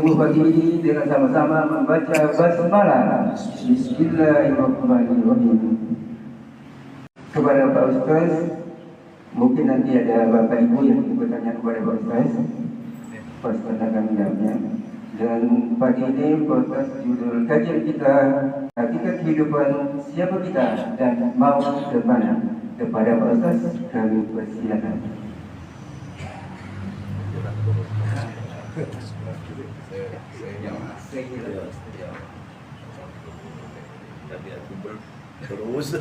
Pagi ini dengan sama-sama membaca basmalah. Bismillahirrahmanirrahim. Kepada Pak Ustaz, mungkin nanti ada Bapak Ibu yang bertanya kepada Pak Ustaz pas tentang jawabnya. Dan pagi ini podcast judul kajian kita, hakikat kehidupan siapa kita dan mau ke mana. Kepada Pak Ustaz kami persilakan. Terus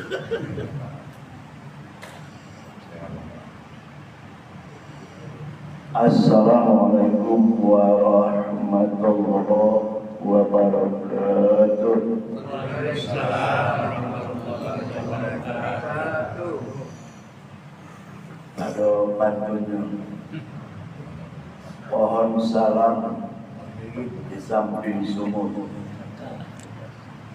Assalamualaikum warahmatullahi wabarakatuh. Ada pantunnya. Pohon salam di samping sumur.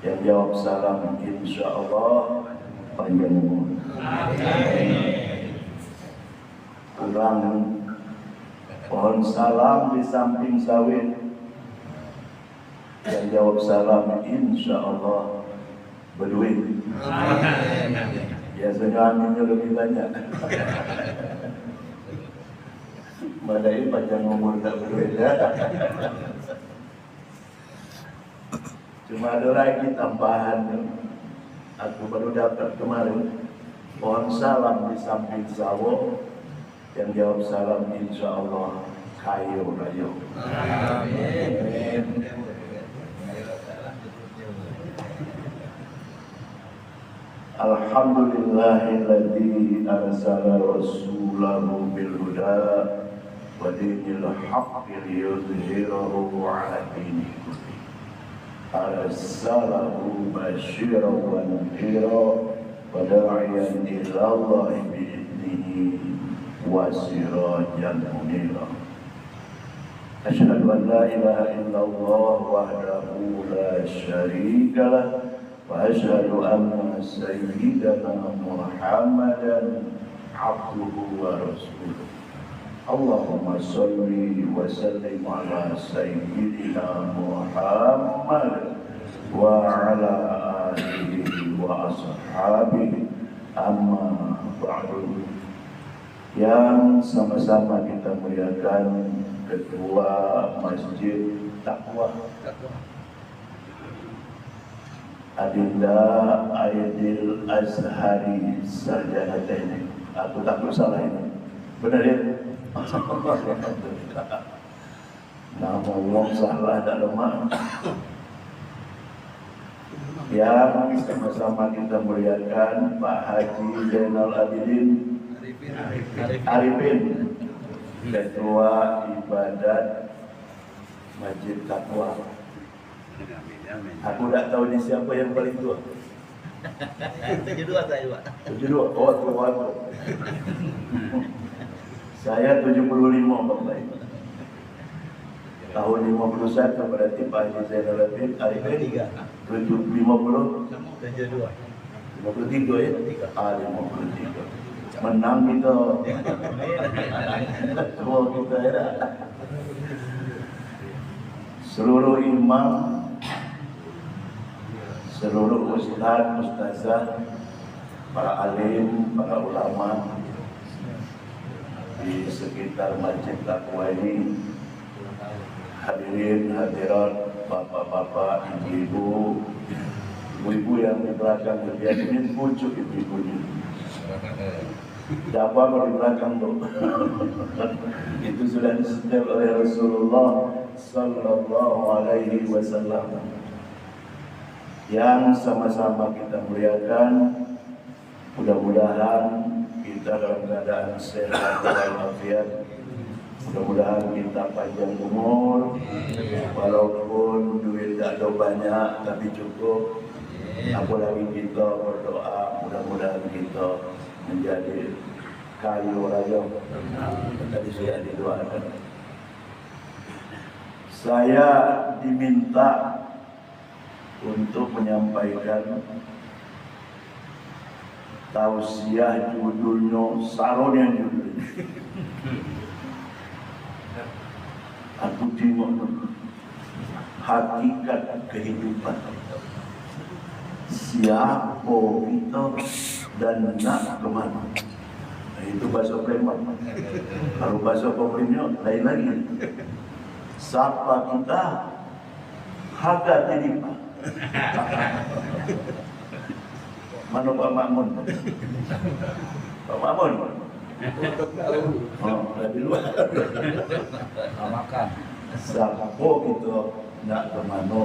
Yang jawab salam insya Allah panjang umur. Ulang, pohon salam di samping sawit. Yang jawab salam insya Allah berduit. Biasanya aminnya lebih banyak. Padahal panjang umur tak berduit ya. Cuma ada lagi tambahan. Aku baru dapat kemarin. Pohon salam di samping sawah. Yang jawab salam insya Allah kayu rayu. Amin. Alhamdulillahilladzi arsala rasulahu bil huda wa dinil haqqi liyudhhirahu 'ala dini kulli. Arsalahu basyiran wa nadhira wa da'iyan ila Allah bi'idnihi wa sirajan munira. Asyhadu an la ilaha illallah wahdahu la syarika lah wa asyhadu anna sayyidana Muhammadan abduhu wa rasuluh. Allahumma salli wa sallim ala sayyidina Muhammad wa ala alihi wa ashabihi amma ba'du. Yang sama-sama kita muliakan Ketua Masjid Taqwa Adinda Aidil Azhari Sarjana Teknik. Aku takut salah ini. Benar ya? Nah, ngomong salah tak lemah. Yang sama-sama kita muliakan Pak Haji Zainal Abidin Arifin, Ketua Ibadat Masjid Taqwa. Aku tak tahu ni siapa yang paling tua. 72 saya, Pak. 72. Oh, tua tu. Saya 75 Bapak. Tahun 51 berarti Pak Haji Zainal Abidin Arifin 50 72. 53 ya? 53. Menang kita. Semua kita ya. Seluruh imam, seluruh ustaz, ustazah, para alim, para ulama di sekitar Masjid Taqwa ini, hadirin, hadirat, bapak-bapak, ibu-ibu, ibu-ibu yang di belakang ini pucuk ibu-ibunya. Dakwah kalau di belakang tuh. Itu sudah disetel oleh Rasulullah Sallallahu Alaihi Wasallam. Yang sama-sama kita muliakan, mudah-mudahan kita dalam keadaan sehat walafiat. Mudah-mudahan kita panjang umur, walaupun duit tak ada banyak tapi cukup. Apalagi kita berdoa, mudah-mudahan kita menjadi kayu raya. Tadi saya didoakan. Saya diminta untuk menyampaikan tausiah judulnya Saron yang judulnya. Aku tengok hakikat kehidupan kita. Siapa kita dan nak kemana? Itu bahasa Palembang. Kalau bahasa Palembangnya lain lagi. Siapa kita? Harga diri. Mana Pak Makmun? Pak Makmun? Oh, dari luar. Makan. Siapa kita nak kemana?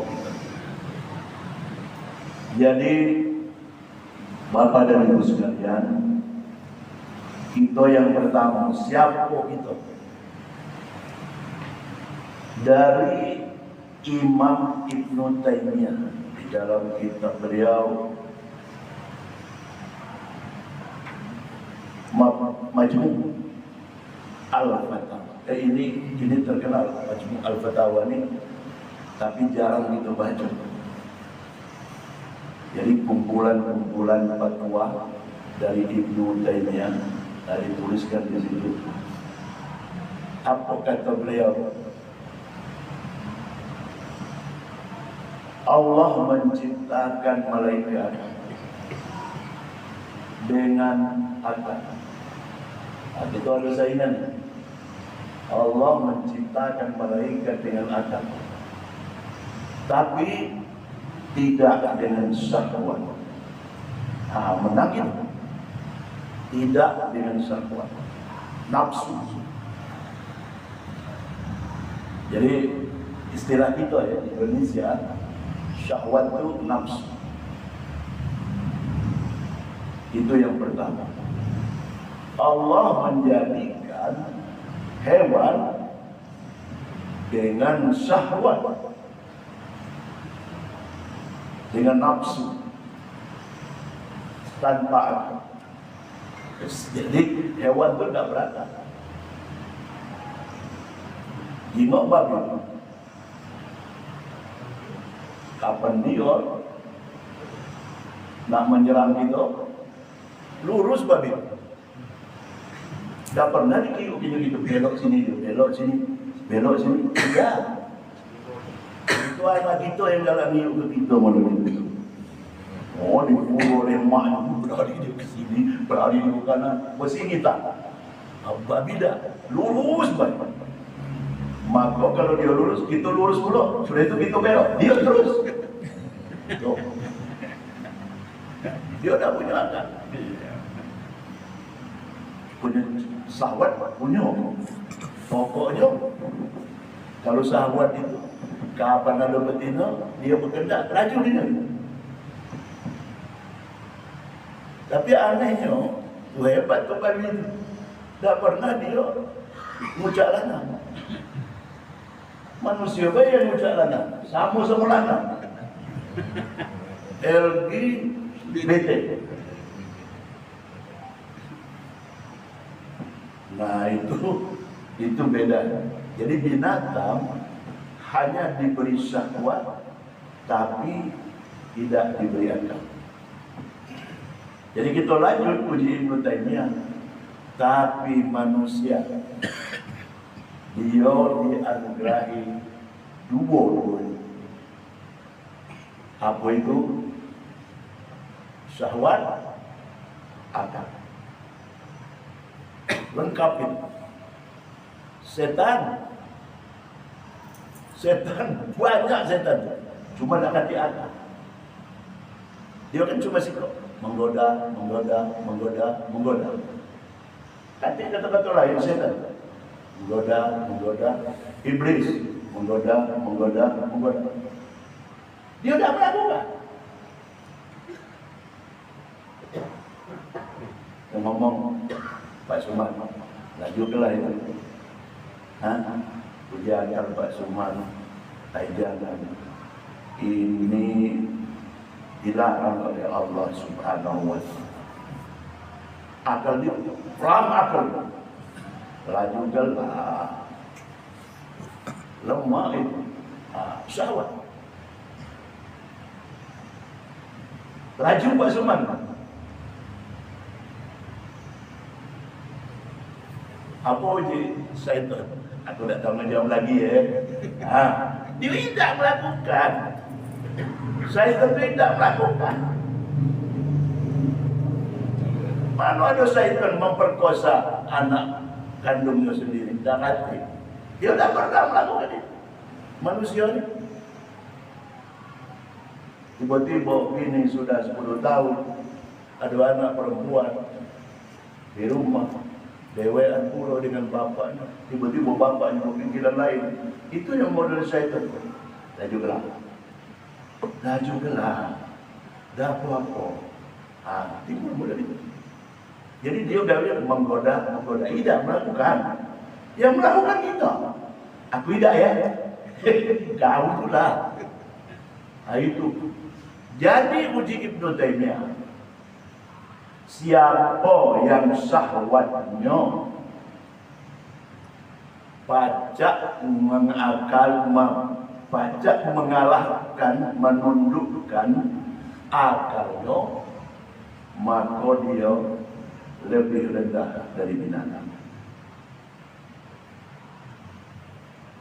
Jadi Bapak dan Ibu sekalian, kita yang pertama, siapa kita? Dari Imam Ibnu Taimiyah di dalam kitab beliau Majmu' Al-Fatawa. Ini terkenal Majmu' Al-Fatawa ini, tapi jarang kita baca. Jadi kumpulan-kumpulan fatwa dari Ibnu Taimiyah dituliskan di situ. Apa kata beliau? Allah menciptakan malaikat dengan akal. Itu ada saingan. Allah menciptakan malaikat dengan akal, tapi tidak dengan syahwat. Menangin. Tidak dengan syahwat, nafsu. Jadi istilah kita ya di Indonesia, syahwat itu nafsu. Itu yang pertama. Allah menjadikan hewan dengan syahwat, dengan nafsu, tanpa akal. Jadi hewan itu tidak berakal. Jingok babi, kapan dia nak menyerang kita, lurus babi. Tak pernah dikiuk-kiuk belok sini, belok sini, belok sini. Tidak. Itu anak kita yang dalam hidup ke kita malam itu. Oh, dipukul oleh mak, berlari dia ke sini, berlari ke kanan, bersini tak? Babi dah, lurus babi. Maka kalau dia lurus, kita lurus pula. Sudah itu kita belok, dia terus. Tuh. Dia dah punya akal. Punya sahabat, punya. Pokoknya, kalau sahabat itu, kapan ada betina, dia berkendak, laju dia. Tapi anehnya, tu hebat tu babi itu. Tak pernah dia ngucap lana. Manusia baik yang ngucap lana. Sama lana. LGBT. Nah itu beda. Jadi binatang hanya diberi syahwat, tapi tidak diberi akal. Jadi kita lanjut puji Ibnu Taimiyah. Tapi manusia dia dianugerahi dua. Apa itu? Syahwat, akal. Lengkap itu. Setan banyak setan. Cuma nak hati akal. Dia kan cuma sikap menggoda. Nanti kata-kata lain setan. Menggoda. Iblis. Menggoda. Dia dah melakukan. Yang ngomong Pak Suman, laju ke lah itu. Ujian Pak Suman, jangan. Ini dilarang oleh Allah Subhanahu wa Ta'ala. Akal dia, ram akal. Laju jelah. Lemah itu. Syahwat. Laju Pak Suman. Apa uji syaitan? Aku tak tahu menjawab lagi ya. Dia tidak melakukan. Syaitan tidak melakukan. Mana ada syaitan memperkosa anak kandungnya sendiri dan hati. Dia tidak pernah melakukan itu. Manusia ini. Tiba-tiba ini sudah 10 tahun. Ada anak perempuan di rumah. Dewean pula dengan bapaknya. Tiba-tiba bapaknya berpikiran lain. Itu yang model syaitan. Laju gelap. Laju gelap. Dah apa-apa. Timbul model itu. Jadi dia udah menggoda. Tidak melakukan. Yang melakukan kita. Aku tidak ya. Kau itulah. Itu. Jadi uji Ibnu Taimiyah. Siapa yang syahwatnya pajak mengalahkan, menundukkan akalnya, maka dia lebih rendah dari binatang.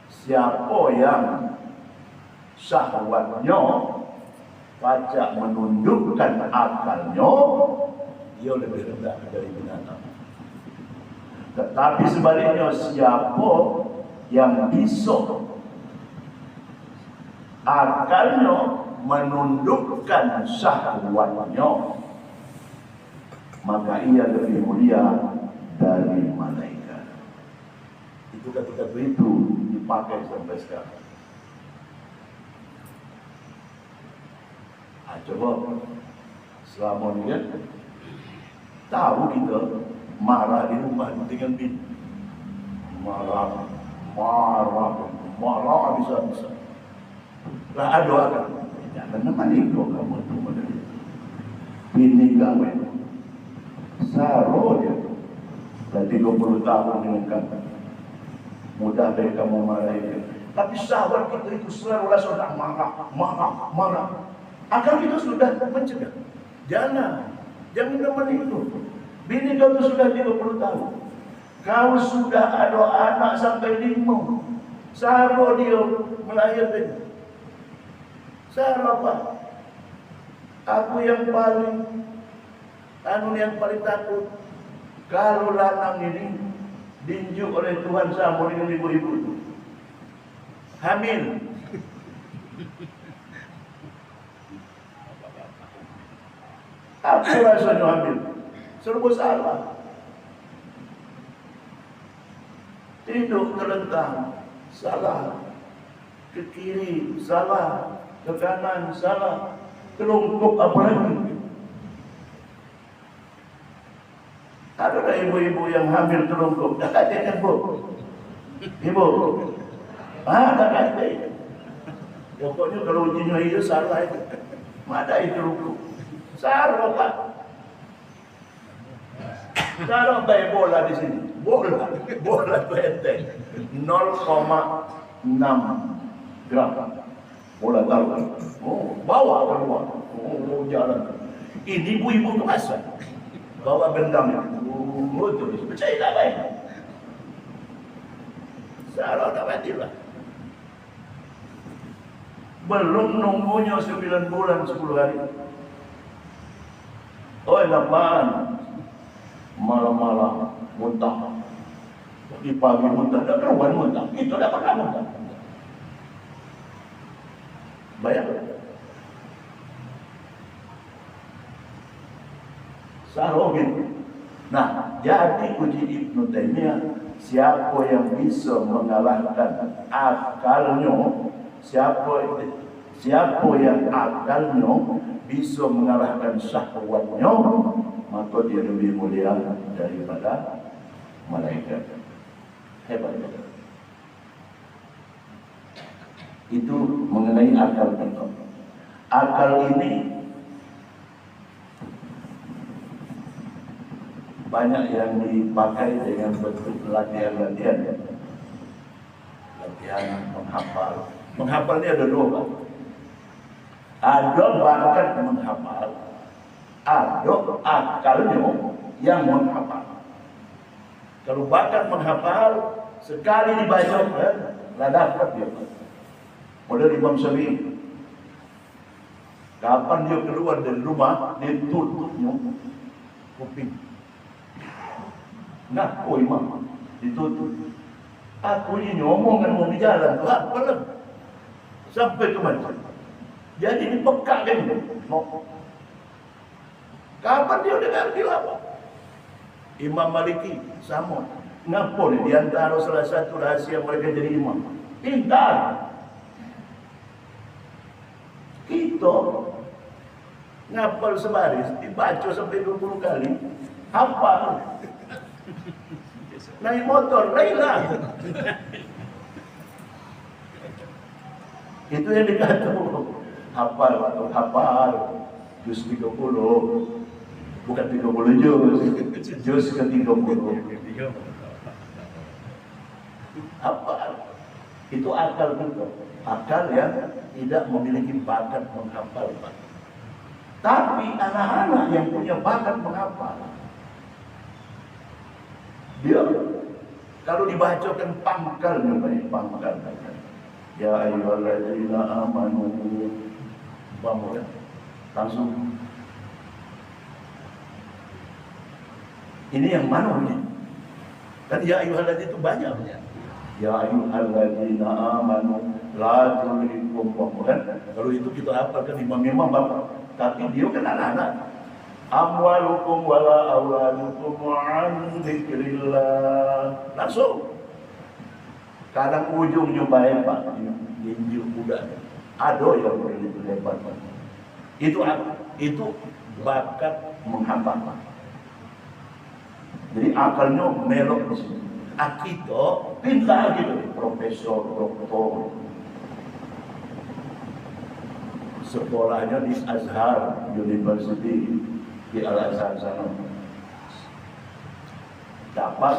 Siapa yang syahwatnya pajak menundukkan akalnya, dia lebih rendah dari binatang. Tetapi sebaliknya, siapa yang bisa akalnya menundukkan syahwatnya, maka ia lebih mulia dari malaikat. Itu kata-kata itu dipakai sampai sekarang. Coba selama ini kan tahu kita marah di rumah dengan bini, marah habis-habisan. Lah ada kan, jangan nemani kau kamu tu modal. Bini kamu, saro dia, dah 30 tahun dengan kamu. Mudah dari kamu marah dia. Tapi sahabat kita itu selalu rasa nak marah. Akal kita sudah mencegah. Jangan nemani itu. Bini kau tu sudah 30 tahun. Kau sudah ada anak sampai 5. Saro dia melahirkan. Saro apa? Aku yang paling takut. Kalau lanang ini dinjuk oleh Tuhan sama dengan ibu-ibu itu. Hamil. Apa rasanya hamil? Serba salah. Tidur terlentang, salah. Ke kiri, salah. Ke kanan, salah. Kelungkup apa lagi? Ada ibu-ibu yang hamil kelungkup. Dah katakan, Bu. Ibu. Dah katakan. Pokoknya kalau ujinya itu salah itu. Mana itu kelungkup? Saro Pak. Saro bayi bola di sini. Bola itu enteng. 0,6 gram. Bola tahu. Oh, bawa keluar. Oh, jalan. Ini ibu-ibu kerasa. Bawa gendangnya. Oh, terus percaya tak baik. Saro tak mati lah. Belum nunggunya 9 bulan 10 hari. Oh, lapan malam-malam muntah, di pagi muntah, dah keruan muntah, itu dah pernah muntah. Bayang. Saro gitu. Nah, jadi uji Ibnu Taimiyah, siapa yang bisa mengalahkan akalnya, siapa yang akalnya bisa mengalahkan syahwatnya, maka dia lebih mulia daripada malaikat. Hebat. Itu mengenai akal kita. Akal ini banyak yang dipakai dengan bentuk latihan-latihan. Latihan menghafal. Menghafal ini ada 2 Pak. Ada bakat menghafal, ada akalnya yang menghafal. Kalau bakat menghafal, sekali dibaca, lah dapat dia. Model Imam Syafi'i. Kapan dia keluar dari rumah, dia tutupnya kuping. Nah, oh Imam, ditutup. Aku ini omongan mau berjalan, apa lah? Sampai ke mana? Jadi ini pekak kan? Kapan dia dengar khilafah? Imam Maliki sama. Ngapa ni? Di antara salah satu rahasia mereka jadi imam. Pintar. Kita ngapal sebaris, dibaca sampai 20 kali. Hafal. Naik motor, lainlah. Itu yang dikata hafal atau hafal. Juz 30. Bukan 30 juz ke 30. Hafal. Itu akal kita. Akal yang tidak memiliki bakat menghafal. Tapi anak-anak yang punya bakat menghafal, dia kalau dibacakan pangkalnya baik, pangkal. Ya ayyuhalladzina amanu, bangun langsung. Ini yang mana ini? Kan ya ayyuhalladzina itu banyak. Ya ayyuhalladzina amanu la tulhikum, kan? Kalau itu kita hafalkan imam-imam bapak. Tapi dia kan anak-anak. Amwalukum wala auladukum an dzikrillah. Langsung. Kadang ujungnya baik Pak, injil budak. Ada yang begitu hebat Pak. Itu bakat menghafal. Jadi akalnya melok di sini. Kita pintar gitu, profesor, doktor. Sekolahnya di Azhar University di Al-Azhar sana. Dapat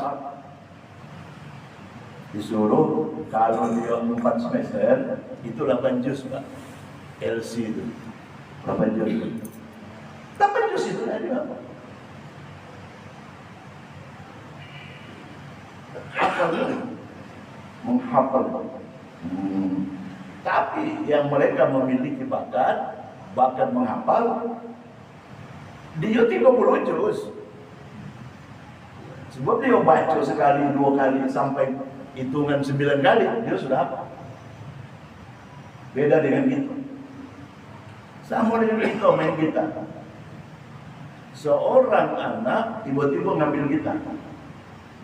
disuruh kalau dia 4 semester itu 8 juz Pak. LC itu 8 juz. 8 juz itu ada apa? Hafal menghafal. Tapi yang mereka memiliki bakat menghafal, dia 30 juz. Sebab dia baca sekali, 2 kali, sampai hitungan 9 kali, dia sudah hafal. Beda dengan kita. Sama dengan kita, main kita. Seorang anak tiba-tiba ngambil kita.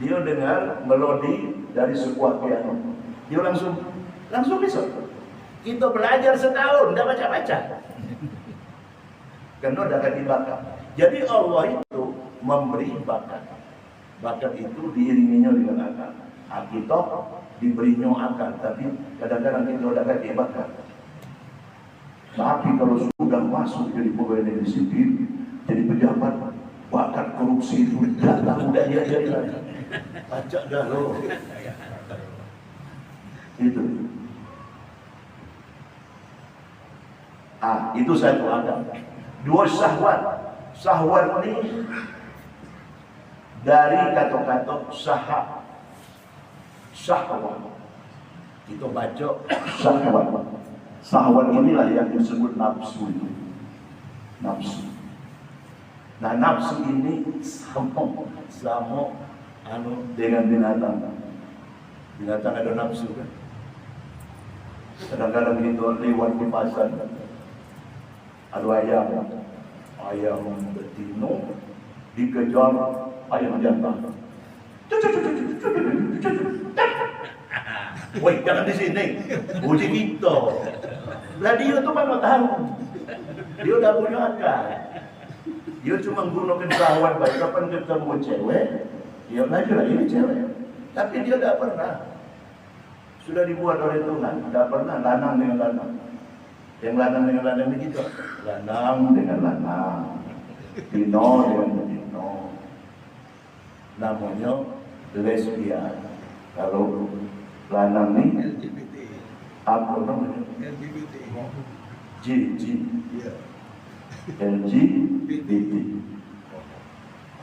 Dia dengar melodi dari sebuah piano. Dia langsung bisa. Kita belajar setahun, tidak baca-baca. Karena ada bakat. Jadi Allah itu memberi bakat. Bakat itu diiringinya dengan akal. Kita diberinya akal, tapi kadang-kadang kita ada bakat. Tapi kalau sudah masuk jadi pegawai negeri sipil, jadi pejabat, bakat korupsi itu datang udah jadi lagi. Pajak dah loh. Itu. Itu satu ada. 2 syahwat. Syahwat ini dari kata-kata syahwat. Syahwat. Kita baca syahwat. Syahwat inilah yang disebut nafsu itu. Nafsu. Nah, nafsu ini sama dengan binatang. Binatang ada nafsu kan? Kadang-kadang kita lewat di pasar, ada ayam betina dikejar ayam jantan. Woi, jangan di sini. Uji kita. Lah dia tu mana tahu? Dia udah punya akal. Dia cuma gunakan syahwat baik. Kapan ketemu cewek, dia belajar ini cewek. Tapi dia tidak pernah. Sudah dibuat oleh Tuhan, tidak pernah lanang dengan lanang. Yang lanang dengan lanang begitu. Lanang dengan lanang. Dino dengan dino. Namanya lesbian. Kalau lanang ni apa namanya? LGBT.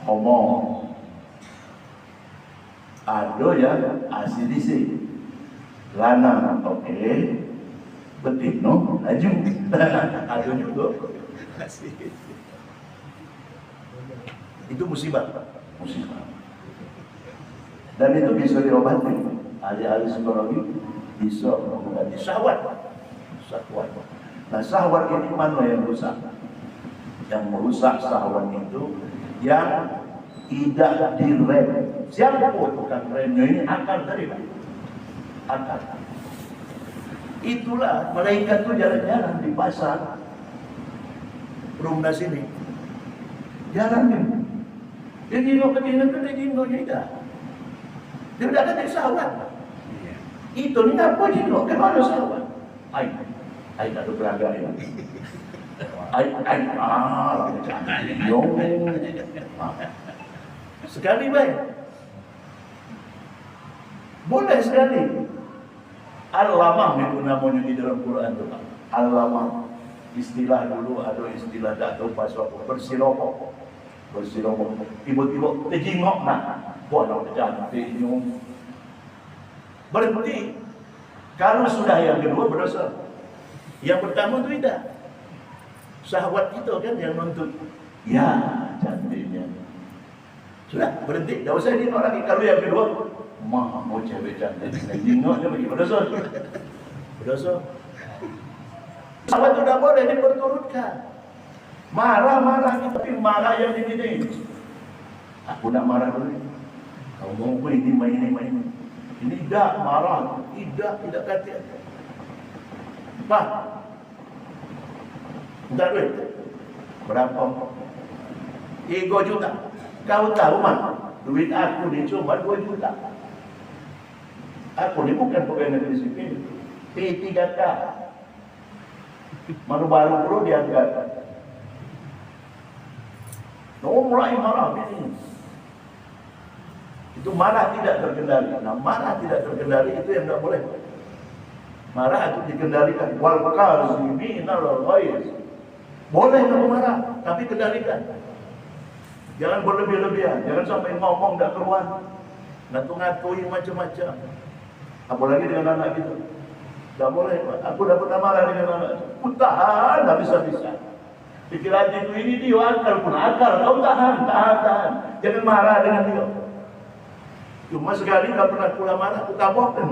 Homo. Ada yang ACDC. Lanang, oke. Betino, laju. Ada juga. Itu musibah. Musibah. Dan itu bisa diobati. Ahli-ahli psikologi bisa mengobati syahwat. Syahwat. Nah, syahwat ini mana yang rusak? Yang merusak syahwat itu yang tidak direm. Siapa pun bukan remnya ini akal tadi, Pak. Akal. Itulah malaikat tuh jalan-jalan di pasar rumah sini. Jalan. Dia jingok ke sini tu dia jingoknya dah. Dia dah ada syahwat. Itu ni apa jingok? Ke mana syahwat? Ai tak ada beragam ya. Sekali baik. Boleh sekali. Al-lamah itu namanya di dalam Quran tu. Al-lamah. Istilah dulu ada istilah tak tahu pasal apa. Bersiropok. Tiba-tiba terjingok nak. Buat cantik ni. Berhenti. Kalau sudah yang kedua berdosa. Yang pertama tu tidak. Syahwat kita kan yang nuntut. Ya, cantiknya. Sudah, berhenti. Tak usah tengok lagi. Kalau yang kedua, mau cewek cantik. Tengok dia bagi berdosa. Berdosa. Syahwat tu dah boleh diperturutkan. Marah-marah kita, tapi marah yang ini. Aku nak marah dulu. Kau mau ini main. Ini tidak marah. Tidak kata. Pak, minta duit. Berapa? 3 juta. Kau tahu mak, duit aku ni cuma 2 juta. Aku ni bukan pegawai negeri sipil. P3K. Mana baru perlu diangkat. Mulai marah ini. Itu marah tidak terkendali. Nah, marah tidak terkendali itu yang tidak boleh. Marah itu dikendalikan. Wal kaziminal ghaiz. Boleh kamu marah, tapi kendalikan. Jangan berlebih-lebihan. Jangan sampai ngomong tak keluar. Ngatu-ngatui macam-macam. Apalagi dengan anak kita. Tak boleh. Aku dah pernah marah dengan anak. Aku tahan, tak bisa-bisa. Pikiran itu ini dia akal pun akal. Kau tahan. Jangan marah dengan dia. Cuma sekali tak pernah pula marah, aku tabokkan.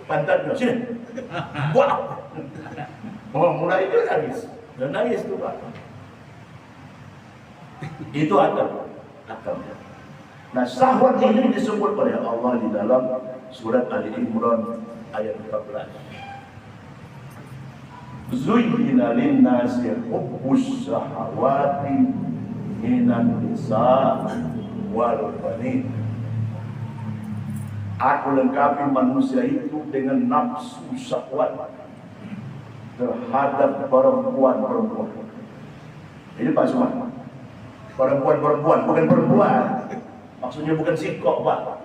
Pantatnya, sini. Buat. Mulai itu nangis. Dan nangis itu Pak. Itu akal. Nah, syahwat ini disebut oleh Allah di dalam surat Ali Imran ayat 14. Zuyyina lin-nasi hubbus syahawati minan nisa wal banin. Aku lengkapi manusia itu dengan nafsu syahwat terhadap perempuan-perempuan. Ini Pak Suman. Perempuan-perempuan, bukan perempuan. Maksudnya bukan sikok, Pak.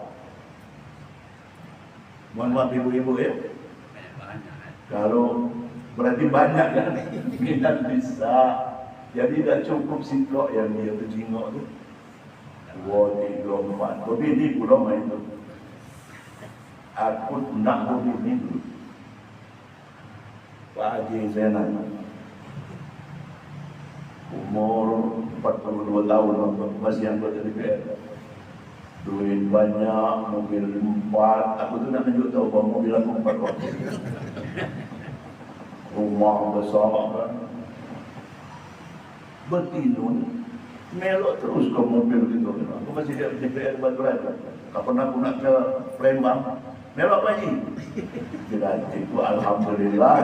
Mohon maaf ibu-ibu ya. Kalau berarti banyak kan minat bisa. Jadi tak cukup sikok yang dia terjingok tu. 2, 3, 4. Tapi ini pulau main tu. Aku nak begini dulu. Pak Haji Zainal umur 42 tahun masih anggota DPR. Duit banyak, mobil 4. Aku tu nak tunjuk tahu bahawa mobil aku 4 orang. Rumah besar kan. Betinun melok terus ke mobil gitu. Aku masih di DPR Baturan. Kapan aku nak ke Palembang, melok Pak Haji. Kira itu alhamdulillah.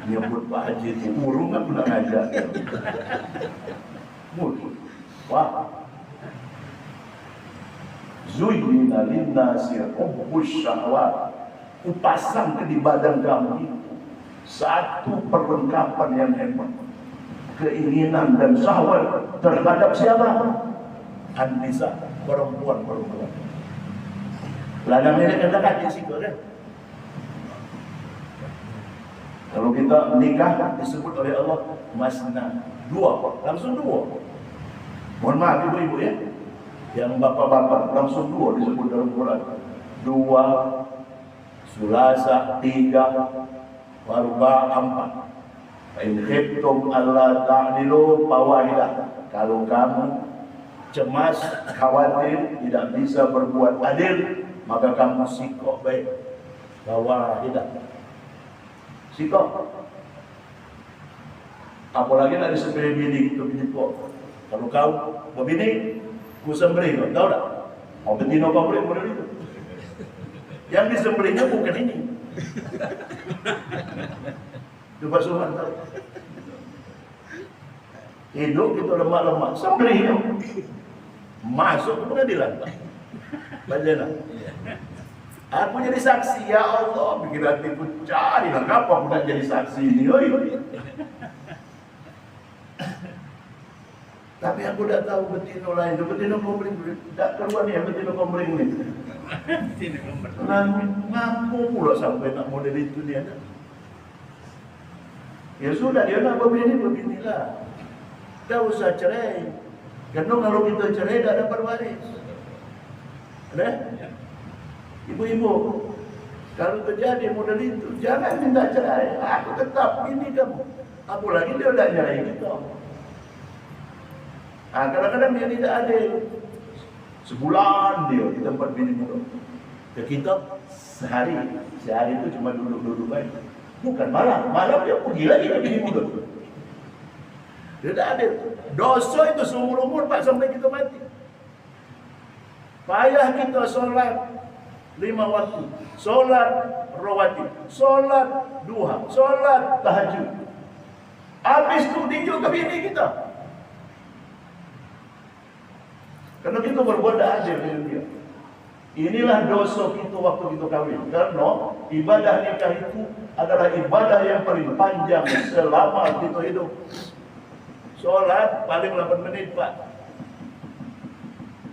Nyebut Pak Haji itu urung aku nak ngajak. Wah. Zuyyina lin-nasi hubbus syahwat. Kupasang ke di badan kamu satu perlengkapan yang hebat. Keinginan dan syahwat terhadap siapa? An-nisa, perempuan-perempuan. Ladang ini katakan di situ kan. Kalau kita nikah disebut oleh Allah masna, 2, langsung 2. Mohon maaf ibu-ibu ya. Yang bapak-bapak langsung 2 disebut dalam Quran. 2, Sulasa 3, Warba 4. In khiftum alla ta'dilu fawahidah. Kalau kamu cemas, khawatir tidak bisa berbuat adil, maka kamu sikok baik. Fawahidah. Sikok. Apalagi nak disembelih bini itu bini tua. Kalau kau berbini, ku sembelih kau, tahu tak? Mau betina kau boleh model itu. Yang disembelihnya bukan ini. Coba semua tahu. Hidup kita lemak-lemak, sembelih kau. Masuk ke pengadilan. Bacalah. Aku jadi saksi, ya Allah. Bikin hatiku cari lah, kenapa aku nak jadi saksi ini? Oi. Tapi aku tak tahu betina lain. Betina kompling tak keluar ni, betina kompling ni. Ngaku pula sampai nak model itu dia. Ya sudah, dia nak berbini-lah. Tak usah cerai. Karena kalau kita cerai tak dapat waris. Ada? Ibu-ibu, kalau terjadi model itu, jangan minta cerai. Aku tetap ini kamu. Apalagi dia tak cerai kita. Kadang-kadang dia tidak adil. Sebulan dia di tempat bini muda. Kita sehari itu cuma duduk-duduk baik. Bukan malam dia pergi lagi ke bini muda. Dia tak adil. Dosa itu seumur-umur Pak sampai kita mati. Payah kita solat 5 waktu, solat rawatib, solat duha, solat tahajud. Habis itu tinjuk ke bini kita. Karena kita berbuat tak adil dengan dia. Inilah dosa kita waktu kita kahwin. Karena ibadah nikah itu adalah ibadah yang paling panjang selama kita hidup. Solat paling 8 menit Pak.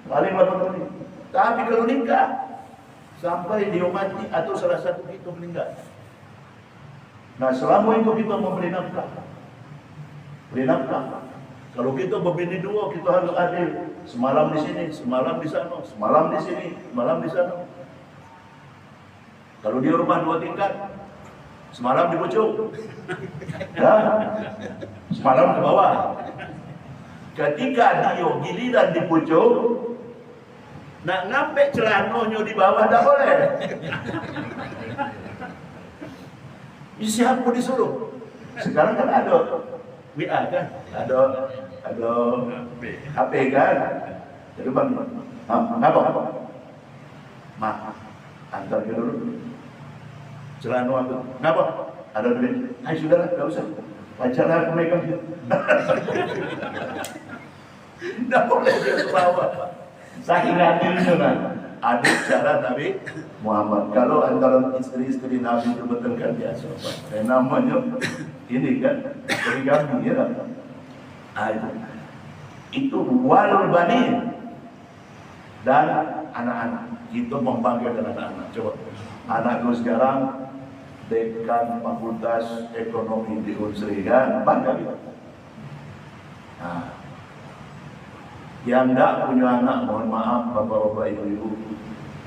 Paling 8 menit. Tapi kalau nikah sampai dia mati atau salah satu kita meninggal. Nah selama itu kita memberi nafkah. Beri nafkah. Kalau kita berbini dua, kita harus adil. Semalam di sini, semalam di sana, semalam di sini, semalam di sana. Kalau dia rumah 2 tingkat, semalam di pucuk, ya, semalam ke bawah. Ketika dia giliran di pucuk, nak ngambil celananya di bawah tak boleh. Siapa disuruh? Sekarang kan ada WA kan, ada HP kan. Jadi bang, ngapa? Antar ke dulu. Celana aku, ngapa? Ada duit. Hai saudara, tak usah. Pacarlah aku megang. Tak boleh dia ke bawah. Saking adilnya kan. Adil cara Nabi Muhammad. Kalau antara istri-istri Nabi itu betul kan biasa. Namanya ini kan poligami ya kan. Itu wal banin dan anak-anak. Kita membanggakan anak-anak. Coba anakku sekarang dekan Fakultas Ekonomi di Unsri kan, bangga kita. Nah, yang tidak punya anak, mohon maaf bapak-bapak ibu-ibu,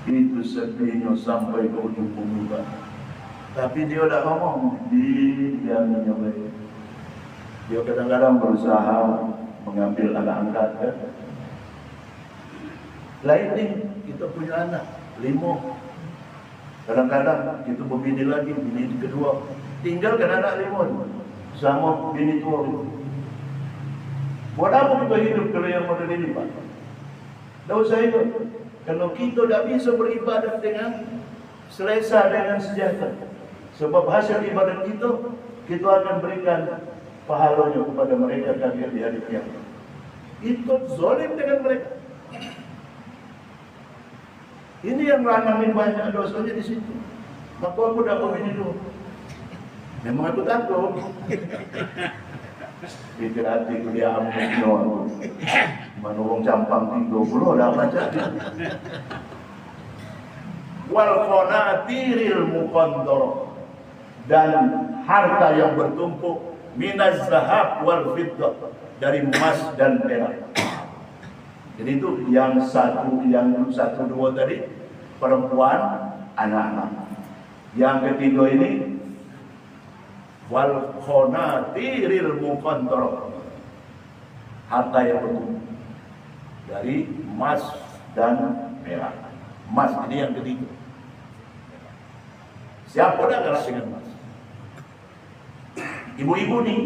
itu sedihnya sampai ke ujung bumi Pak. Tapi dia tidak ngomong, dia menyobai. Dia kadang-kadang berusaha mengambil anak angkat kan. Lain nih, kita punya anak 5. Kadang-kadang kita berbini lagi, bini kedua. Tinggalkan anak 5 sama bini tua. Buat apa kita hidup kalau yang model ini Pak? Tak usah hidup. Kalau kita tak bisa beribadah dengan selesa, dengan sejahtera. Sebab hasil ibadat kita akan berikan pahalanya kepada mereka kafir di hari kiamat. Itu zalim dengan mereka. Ini yang lanangin banyak dosanya di situ. Maka aku dah begini dulu. Memang aku takut. Pikir hatiku dia amun menurung campang 30 dah macam wal qanatiril muqandarah, dan harta yang bertumpuk minaz zahab wal fiddah, dari emas dan perak. Jadi itu yang satu dua tadi perempuan, anak-anak. Yang ketiga ini wal qanatiril muqantarah, harta yang bertumbuh dari emas dan perak. Emas ini yang ketiga. Siapa dah kalah dengan emas? Ibu-ibu nih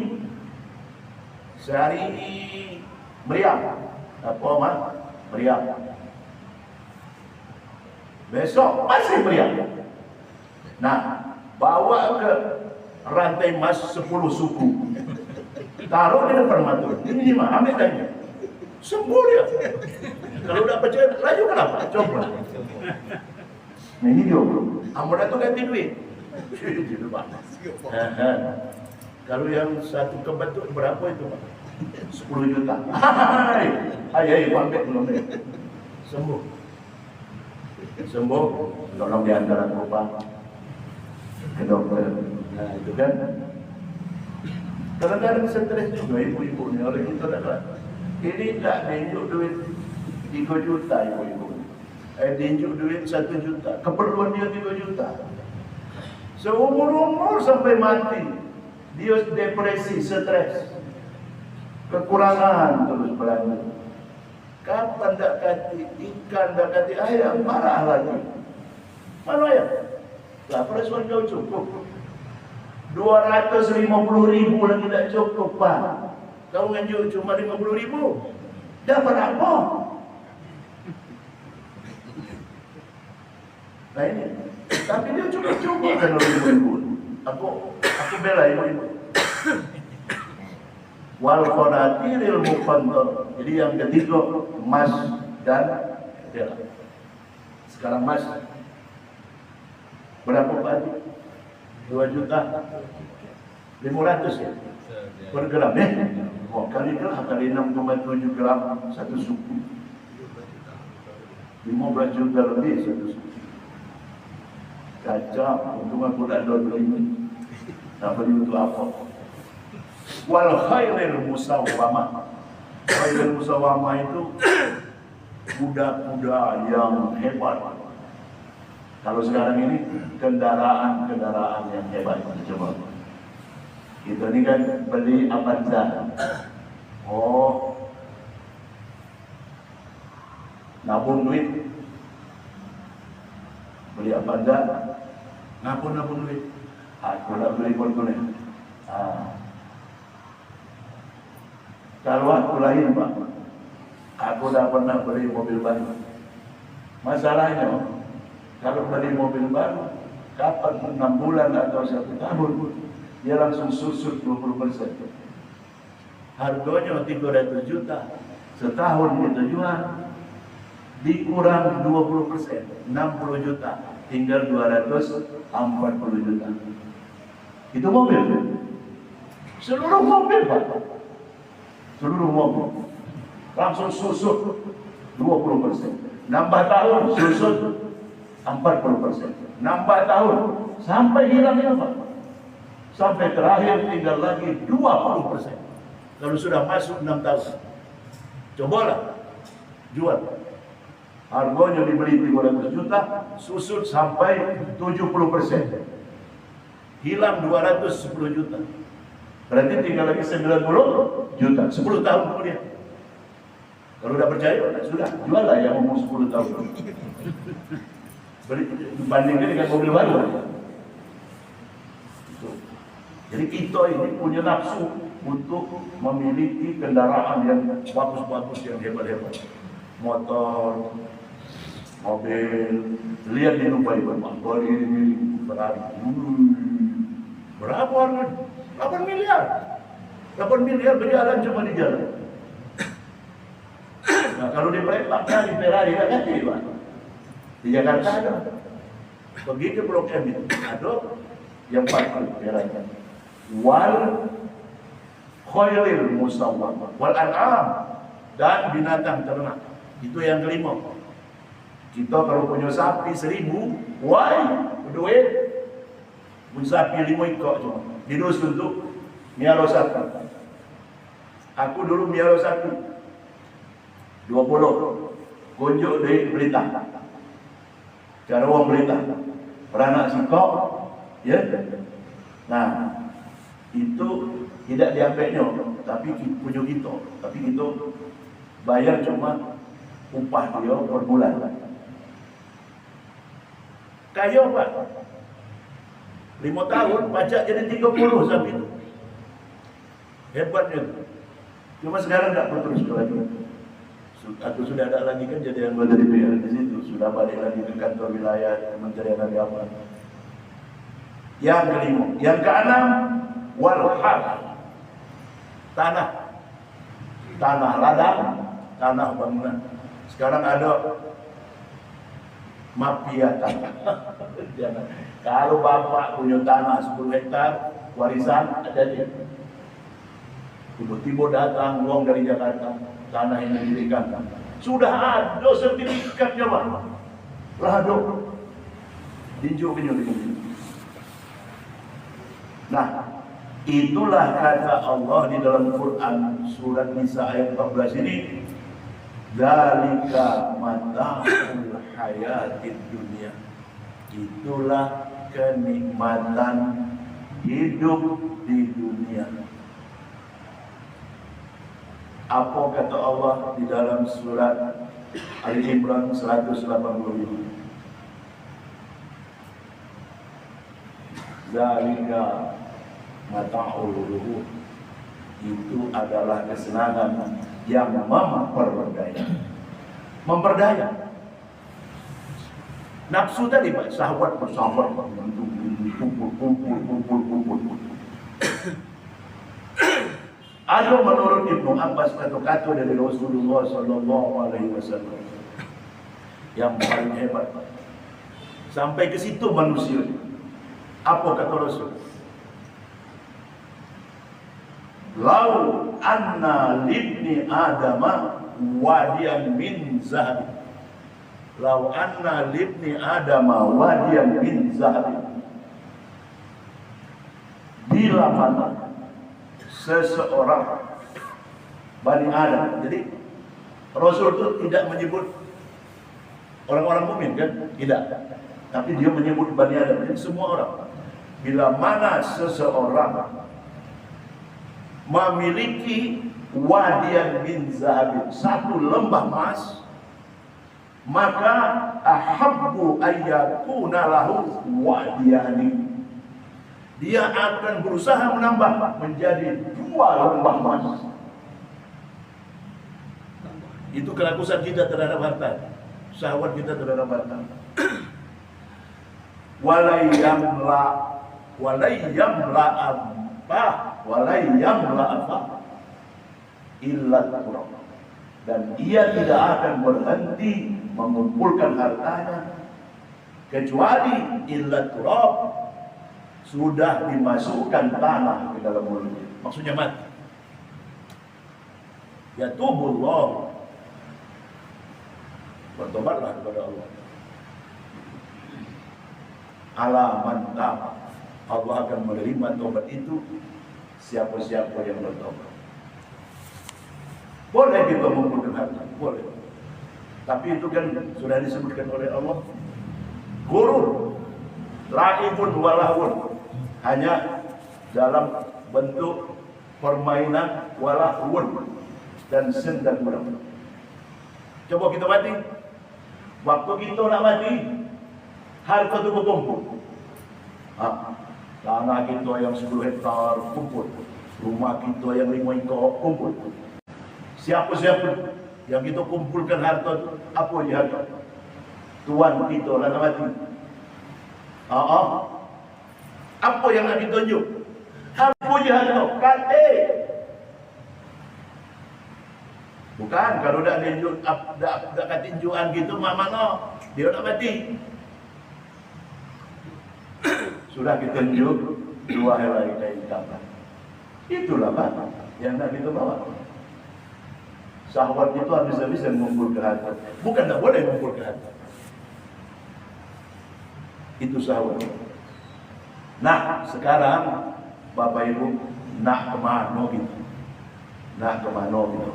sehari meriam, apa mas? Meriam. Besok masih meriam. Nah, bawa ke rantai emas 10 suku, taruh di depan mata. Ini mah ambil tanya, sembuh dia. Kalau udah percaya, laju kenapa? Coba. Nah ini dia. Amun itu ganti duit. Kalau yang satu kebat itu berapa itu Pak? 10 juta. Hai, pakai belum deh. Sembuh. Sembuh, tolong diantar aku Pak ke dokter. Nah itu kan. Kadang-kadang stres juga ibu-ibu ni. Oleh kita dah. Ini tak tunjuk duit 3 juta ibu-ibu. Tunjuk duit 1 juta. Keperluan dia 3 juta. Seumur-umur sampai mati. Dia depresi, stres. Kekurangan terus berlanjut. Kapan tak kati ikan, tak kati ayam, marah lagi. Mana ayam? Lah perasaan kau cukup. 250.000 lagi tak cukup Pak. Kau nganjuk cuma 50.000. Dapat apa? Nah ini. Tapi dia cukup-cukup kan ibu-ibu. Aku bela ibu-ibu. Wal qanatiril muqantarah. Jadi yang ketiga emas dan perak. Sekarang emas berapa Pak? 2 juta 500 ya per gram ya. Oh, kali 6,7 gram satu suku. 15 juta lebih satu suku. Kacau, untuk aku tak ada beli. Tak beli untuk apa? Wal khairil musawwamah. Khairil musawwamah itu kuda-kuda yang hebat. Kalau sekarang ini kendaraan-kendaraan yang hebat. Coba. Kita ini kan beli Avanza. Oh, nabung duit. Beli Avanza, nabung duit. Aku nak beli Fortuner. Kalau aku lahir Pak, aku dah pernah beli mobil baru. Masalahnya, kalau beli mobil baru, kapan 6 bulan atau 1 tahun, dia langsung susut 20%. Harganya 300 juta, setahun kita jual, dikurang 20%, 60 juta, tinggal 240 juta. Itu mobil. Seluruh mobil Pak. Seluruh mobil. Langsung susut 20%. Nambah tahun susut 40%. Nambah tahun sampai hilangnya Pak. Sampai terakhir tinggal lagi 20%. Kalau sudah masuk 6 tahun. Cobalah jual. Harganya dibeli 300 juta, susut sampai 70%. Hilang 210 juta. Berarti tinggal lagi 90 juta. 10 tahun kemudian. Kalau udah percaya, sudah juallah yang umur 10 tahun. Bandingkan dengan mobil baru. Jadi kita ini punya nafsu untuk memiliki kendaraan yang bagus-bagus, yang hebat-hebat. Motor, mobil, lihat di Dubai berapa ini berharga. Berapa harganya? 8 miliar. 8 miliar berjalan cuma di jalan. Nah, kalau di Palembang, di Ferrari tak ganti Pak. Di Jakarta ada. Pergi ke Blok M itu ada yang pakai Ferrari. Wal khairil musawwamah wal an'am, dan binatang ternak. Itu yang kelima. Kita kalau punya sapi 1000, why? Duit. Punya sapi 5 ekor cuma. Di dusun tu miara sapi. Aku dulu miara sapi 20. Gonjok duit berita. Cara orang berita, beranak sikok, ya. Nah, itu tidak diambilnya, tapi punya kita. Tapi kita bayar cuma upah dia per bulan. Kayo Pak, 5 tahun pajak jadi 30 sapi itu. Hebatnya. Cuma sekarang tak berterus lagi. Atau sudah ada lagi kan jadi anggota DPR di situ, sudah balik lagi ke kantor wilayah Kementerian Agama. Yang kelima, yang keenam, walhar, tanah ladang, tanah bangunan. Sekarang ada mafia tanah. Jangan. Kalau bapak punya tanah 10 hektar warisan ada dia. Tiba-tiba datang uang dari Jakarta, tanah yang didirikan. Sudah ada sertifikatnya Pak. Lah ada. Tinju. Nah, itulah kata Allah di dalam Quran surat Nisa ayat 14 ini. Dzalika mata'ul hayatid dunya. Itulah kenikmatan hidup di dunia. Apa kata Allah di dalam surat Ali Imran 185? Dzalika mata'ul ghurur. Itu adalah kesenangan yang memperdaya. Nafsu tadi Pak, syahwat bersahabat, kumpul. Ada menurut Ibnu Abbas kata-kata dari Rasulullah SAW yang paling hebat. Sampai ke situ manusia. Apa kata Rasul? Lau anna libni adama wadiyan min zahab. Lau anna libni adama wadiyan min zahab. Bila mana seseorang Bani Adam. Jadi Rasul itu tidak menyebut orang-orang mukmin kan? Tidak. Tapi dia menyebut Bani Adam. Jadi semua orang. Bila mana seseorang memiliki wadiyan min zahabin, satu lembah emas, maka ahabbu ayyakuna lahu wadiyani. Dia akan berusaha menambah menjadi 2 lembah emas. Itu kerakusan kita terhadap harta, syahwat kita terhadap harta. Walayyamla apa? Illa turab. Dan ia tidak akan berhenti mengumpulkan hartanya kecuali illa turab, sudah dimasukkan tanah ke dalam mulutnya. Maksudnya mati. Ya tubullah. Bertobatlah kepada Allah. Alaman tab. Allah akan menerima tobat itu siapa-siapa yang bertobat. Boleh kita mengumpulkan harta, boleh. Tapi itu kan sudah disebutkan oleh Allah. Gurur, la'ibun walahun, hanya dalam bentuk permainan walahun dan sen dan kurang. Coba kita mati. Waktu kita nak mati, harta itu berkumpul. Tanah kita yang 10 hektar kumpul, rumah kita yang 5 ekor kumpul. Siapa-siapa yang kita kumpulkan harta itu, apa je harta? Tuan kita lah nak mati. Apa yang nak ditunjuk? Apa je harta? Kate. Bukan, kalau dah tunjuk, dah katinjuan gitu, mana dia nak mati. Sudah kita tunjuk 2 helai kain kapan. Itulah Pak yang nak kita bawa. Syahwat itu habis-habisan mengumpul ke harta. Bukan tak boleh mengumpul ke harta. Itu syahwat. Nah, sekarang Bapak Ibu nak kemana gitu? Nak kemana gitu?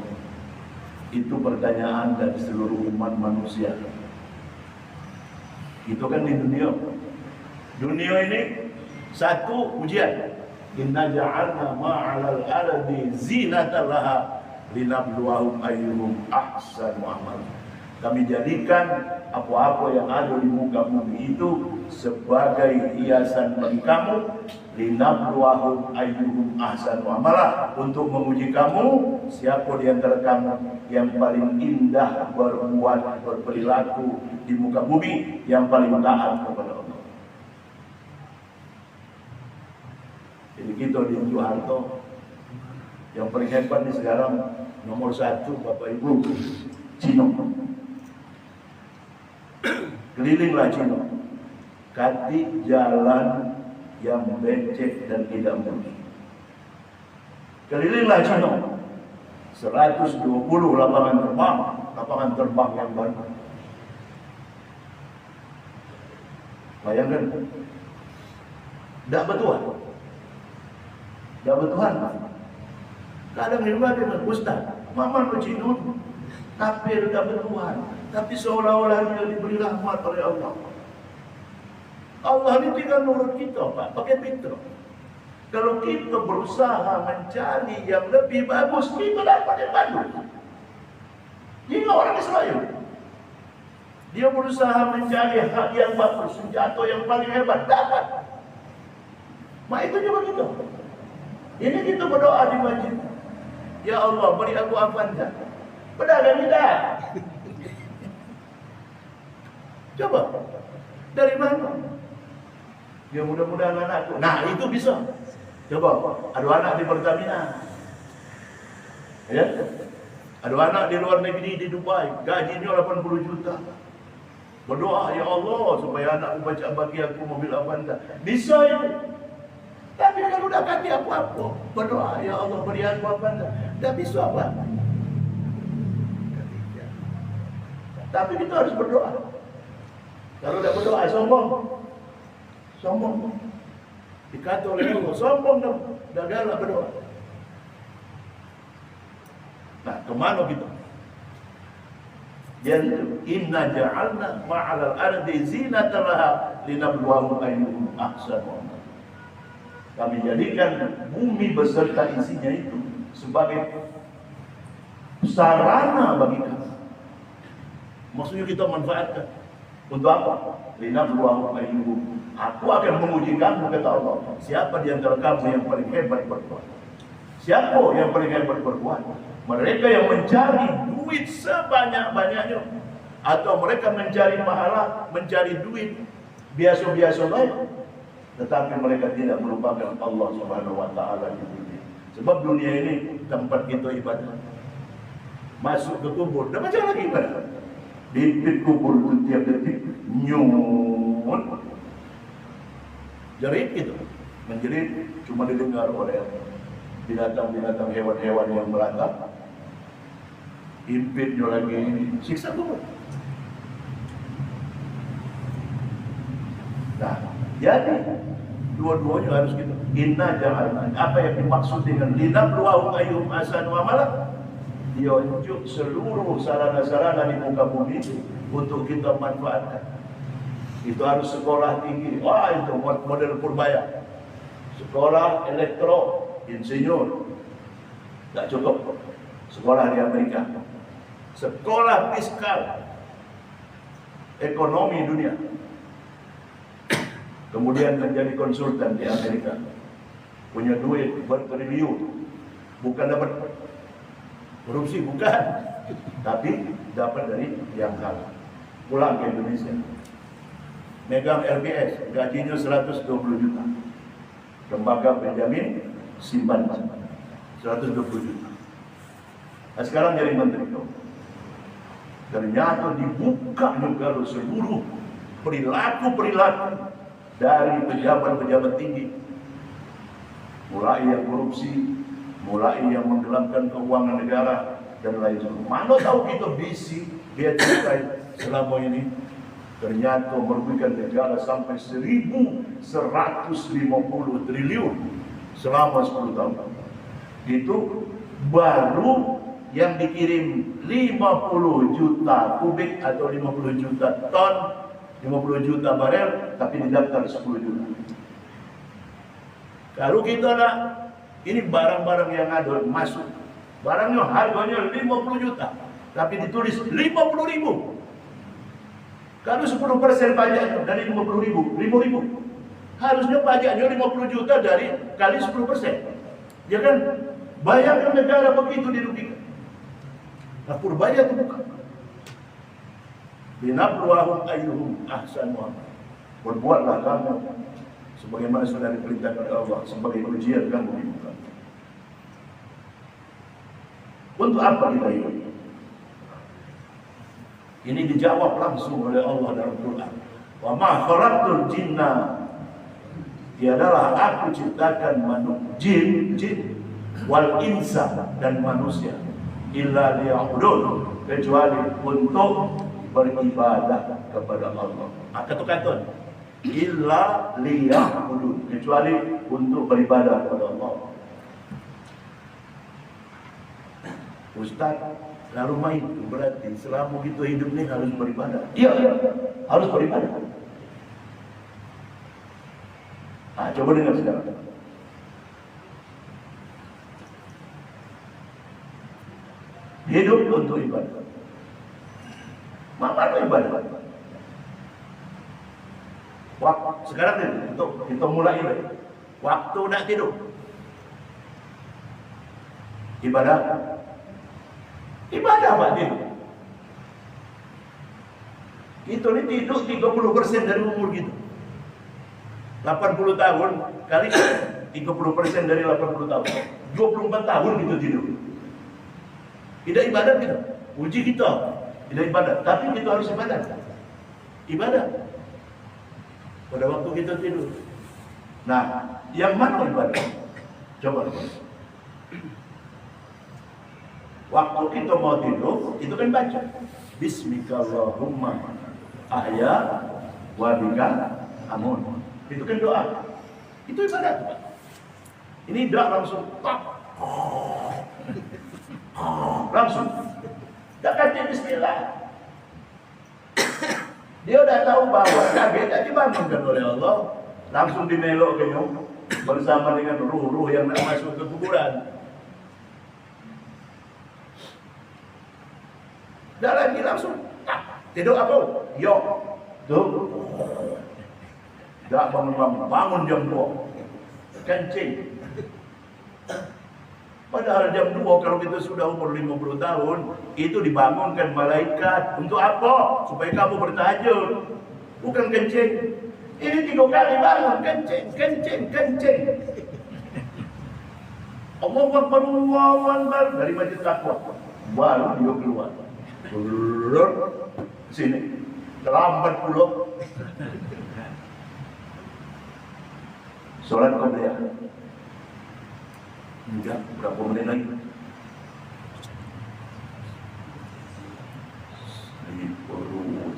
Itu pertanyaan dari seluruh umat manusia. Itu kan di dunia. Dunia ini satu ujian. Inna ja'alna ma'alal ardi zinatan laha linabluwahum ayyuhum ahsanu amala. Kami jadikan apa-apa yang ada di muka bumi itu sebagai hiasan bagi kamu, linabluwahum ayyuhum ahsanu amala, untuk menguji kamu siapa di antara kamu yang paling indah berbuat, berperilaku di muka bumi, yang paling taat kepada Allah. Jadi kita di Soeharto yang paling hebat nih sekarang, nomor 1 Bapak Ibu, Cino. Kelilinglah Cino, kati jalan yang becek dan tidak mulus. Kelilinglah Cino, 120 lapangan terbang yang baru. Bayangkan, tidak bertuhan. Tidak bertuhan. Kadang di rumah dia Ustaz, Mama bercinun, tapi tidak bertuhan. Tapi seolah-olah dia diberi rahmat oleh Allah. Allah ini tinggal nurut kita, Pak, pakai fitrah. Kalau kita berusaha mencari yang lebih bagus, kita dapat yang bagus. Ini orang Israel. Dia berusaha mencari hak yang bagus, senjata yang paling hebat, dapat. Mak itu juga kita. Ini kita berdoa di masjid. Ya Allah, beri aku Avanza. Pedagang tidak. Coba. Dari mana? Ya mudah-mudahan anakku. Nah, itu bisa. Coba, ada anak di Pertamina. Ya. Ada anak di luar negeri di Dubai, gajinya 80 juta. Berdoa, ya Allah, supaya anakku baca bagi aku mobil Avanza. Bisa itu. Tapi kalau udah kaki apa-apa, berdoa, ya Allah beri aku Avanza. Dah bisa apa? Tapi kita harus berdoa. Kalau tidak berdoa, sombong. Sombong. Dikata oleh Allah, sombong dah galak berdoa. Nah, kemana kita? Jadi, inna ja'alna ma'alal ardi zinatan laha linabluwahum ayyuhum ahsanu amala. Kami jadikan bumi beserta isinya itu sebagai sarana bagi kami. Maksudnya kita manfaatkan. Untuk apa? Linabluwahum ayyuhum. Aku akan menguji kamu, kata Allah. Siapa di antara kamu yang paling hebat berbuat? Siapa yang paling hebat berbuat? Mereka yang mencari duit sebanyak-banyaknya, atau mereka mencari pahala, mencari duit biasa-biasa baik, tetapi mereka tidak melupakan Allah Subhanahu wa taala di dunia. Sebab dunia ini tempat kita ibadah. Masuk ke kubur, dah macam lagi ibadah. Di kubur itu tiap detik nyut. Jerit gitu, menjerit cuma didengar oleh binatang-binatang, hewan-hewan yang melata. Impitnya lagi siksa kubur. Nah, jadi dua-duanya harus kita. Inna ja'alna. Apa yang dimaksud dengan linabluwahum ayyuhum ahsanu amala? Dia unjuk seluruh sarana-sarana di muka bumi untuk kita manfaatkan. Itu harus sekolah tinggi. Wah, itu model Purbaya. Sekolah elektro, insinyur. Tak cukup. Sekolah di Amerika. Sekolah fiskal, ekonomi dunia. Kemudian menjadi konsultan di Amerika. Punya duit bertriliun. Bukan dapat korupsi, bukan. Tapi dapat dari yang halal. Pulang ke Indonesia. Megang RBS, gajinya 120 juta. Lembaga Benjamin Simpanan 120 juta. Nah, sekarang jadi menteri. Ternyata dibuka juga seluruh perilaku-perilaku dari pejabat-pejabat tinggi. Mulai yang korupsi, mulai yang menggelapkan keuangan negara, dan lain sebagainya. Mana tahu kita bisi, dia cukai selama ini. Ternyata merugikan negara sampai 1.150 triliun selama 10 tahun. Itu baru yang dikirim 50 juta kubik atau 50 juta ton 50 juta barel tapi didaftar 10 juta. Kalau kita nak, ini barang-barang yang ada masuk, barangnya harganya 50 juta tapi ditulis 50.000. Kalau 10% pajaknya dari 50.000, 5.000. Harusnya pajaknya 50 juta dari kali 10%. Ya kan? Bayangkan negara begitu dirugikan. Nah, Purbaya itu bukan. Binabluwahum ayyuhum ahsanu amala. Berbuatlah kamu sebagaimana sudah diperintahkan oleh Allah sebagai ujian kamu di muka. Untuk apa kita hidup? Ini dijawab langsung oleh Allah dalam Quran. Wa ma khalaqtul jinna, tiadalah aku ciptakan jin wal insa dan manusia illa liya'budun, kecuali untuk beribadah kepada Allah. Kata-kata illa liya'budun, kecuali untuk beribadah kepada Allah. Ustaz, lalu main berarti selama kita hidup ini harus beribadah. Iya, harus beribadah. Coba dengar sekarang. Hidup untuk ibadah. Apa ibadah? Waktu sekarang ini untuk kita mulai ibadah. Waktu nak tidur. Ibadah. Ibadah apa tidur? Kita ini tidur 30% dari umur kita. 80 tahun kali 30% dari 80 tahun. 24 tahun kita tidur. Tidak ibadat kita. Uji kita. Tidak ibadat. Tapi kita harus ibadat. Ibadat. Pada waktu kita tidur. Nah, yang mana ibadat? Coba lihat. Waktu kita mau tidur, itu kan baca. Bismikallahumma ahya wa bika amun. Itu kan doa. Itu ibadat. Ini doa langsung. Langsung. Tak kata bismillah. Dia udah tahu bahwa Nabi tadi dibangunkan oleh Allah. Langsung dimelok bersama dengan ruh-ruh yang nak masuk ke kuburan. Dah lagi langsung tidur apa? Yo. Tuh. Tak bangun jam 2. Kencing. Padahal jam 2 kalau kita sudah umur 50 tahun, itu dibangunkan malaikat. Untuk apa? Supaya kamu bertahajud. Bukan kencing. Ini 3 kali bangun, kencing. Allahu Akbar, Allahu Akbar. Dari masjid takwa. Baru dia keluar. Sini. Terlambat pula. Solat qabliyah. Enggak, berapa menit lagi?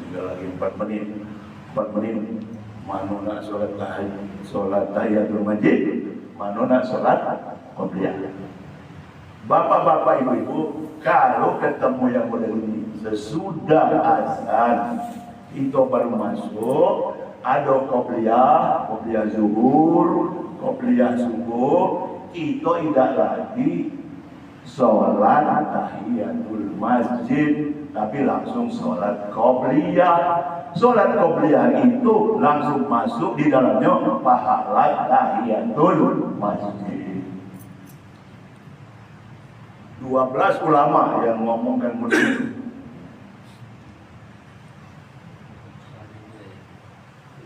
Tinggal lagi 4 menit. 4 menit. Mana nak solat tahiyatul masjid, mana nak solat qabliyah. Bapak-bapak, ibu-ibu, kalau ketemu yang model ini sesudah azan itu baru masuk, ada qabliyah zuhur, qabliyah subuh, itu tidak lagi sholat tahiyatul masjid, tapi langsung sholat qabliyah. Sholat qabliyah itu langsung masuk di dalamnya pahala tahiyatul masjid. 12 ulama yang ngomongkan begitu.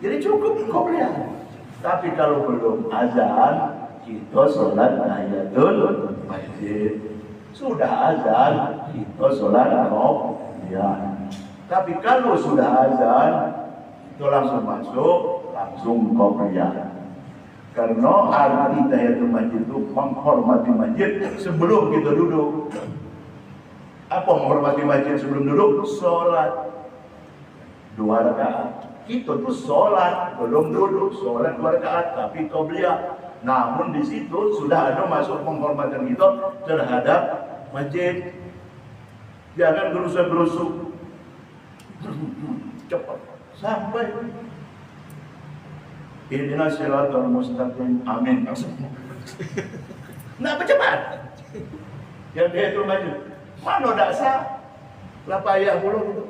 Jadi cukup qabliyah. Tapi kalau belum azan, kita sholat tahiyatul masjid. Sudah azan, kita sholat qabliyah. Tapi kalau sudah azan, itu langsung masuk, langsung qabliyah. Karena arti tahiyatul masjid itu menghormati masjid sebelum kita duduk. Apa menghormati masjid sebelum duduk? Sholat 2 rakaat. Kita tuh sholat belum duduk, sholat 2 rakaat tapi qabliyah. Namun di situ sudah ada masuk penghormatan kita terhadap masjid. Jangan gerusuk-gerusuk. Cepat. Sampai Ihdinas siratal mustaqim. Amin. Nak bercepat. Yang dia itu maju. Mana tak sah? Lah payah pula gitu.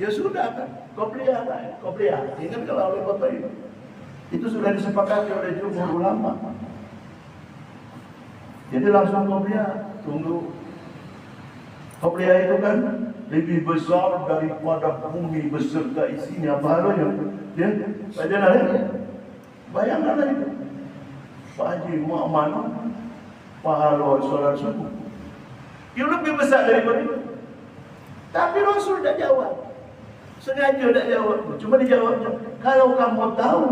Ya sudah kan. Qobliyah kan. Qobliyah. Ingat kalau oleh Bapak itu. Itu sudah disepakati oleh jumhur ulama. Jadi langsung qobliyah. Tunggu. Qobliyah itu kan lebih besar daripada bumi beserta isinya. Pahalanya. Ya, baca nari. Bayangkanlah itu. Pak Haji Muhammad pahala solat subuh. Yang lebih besar daripada itu. Tapi Rasul tak jawab. Sengaja tak jawab. Cuma dijawabnya, kalau kamu tahu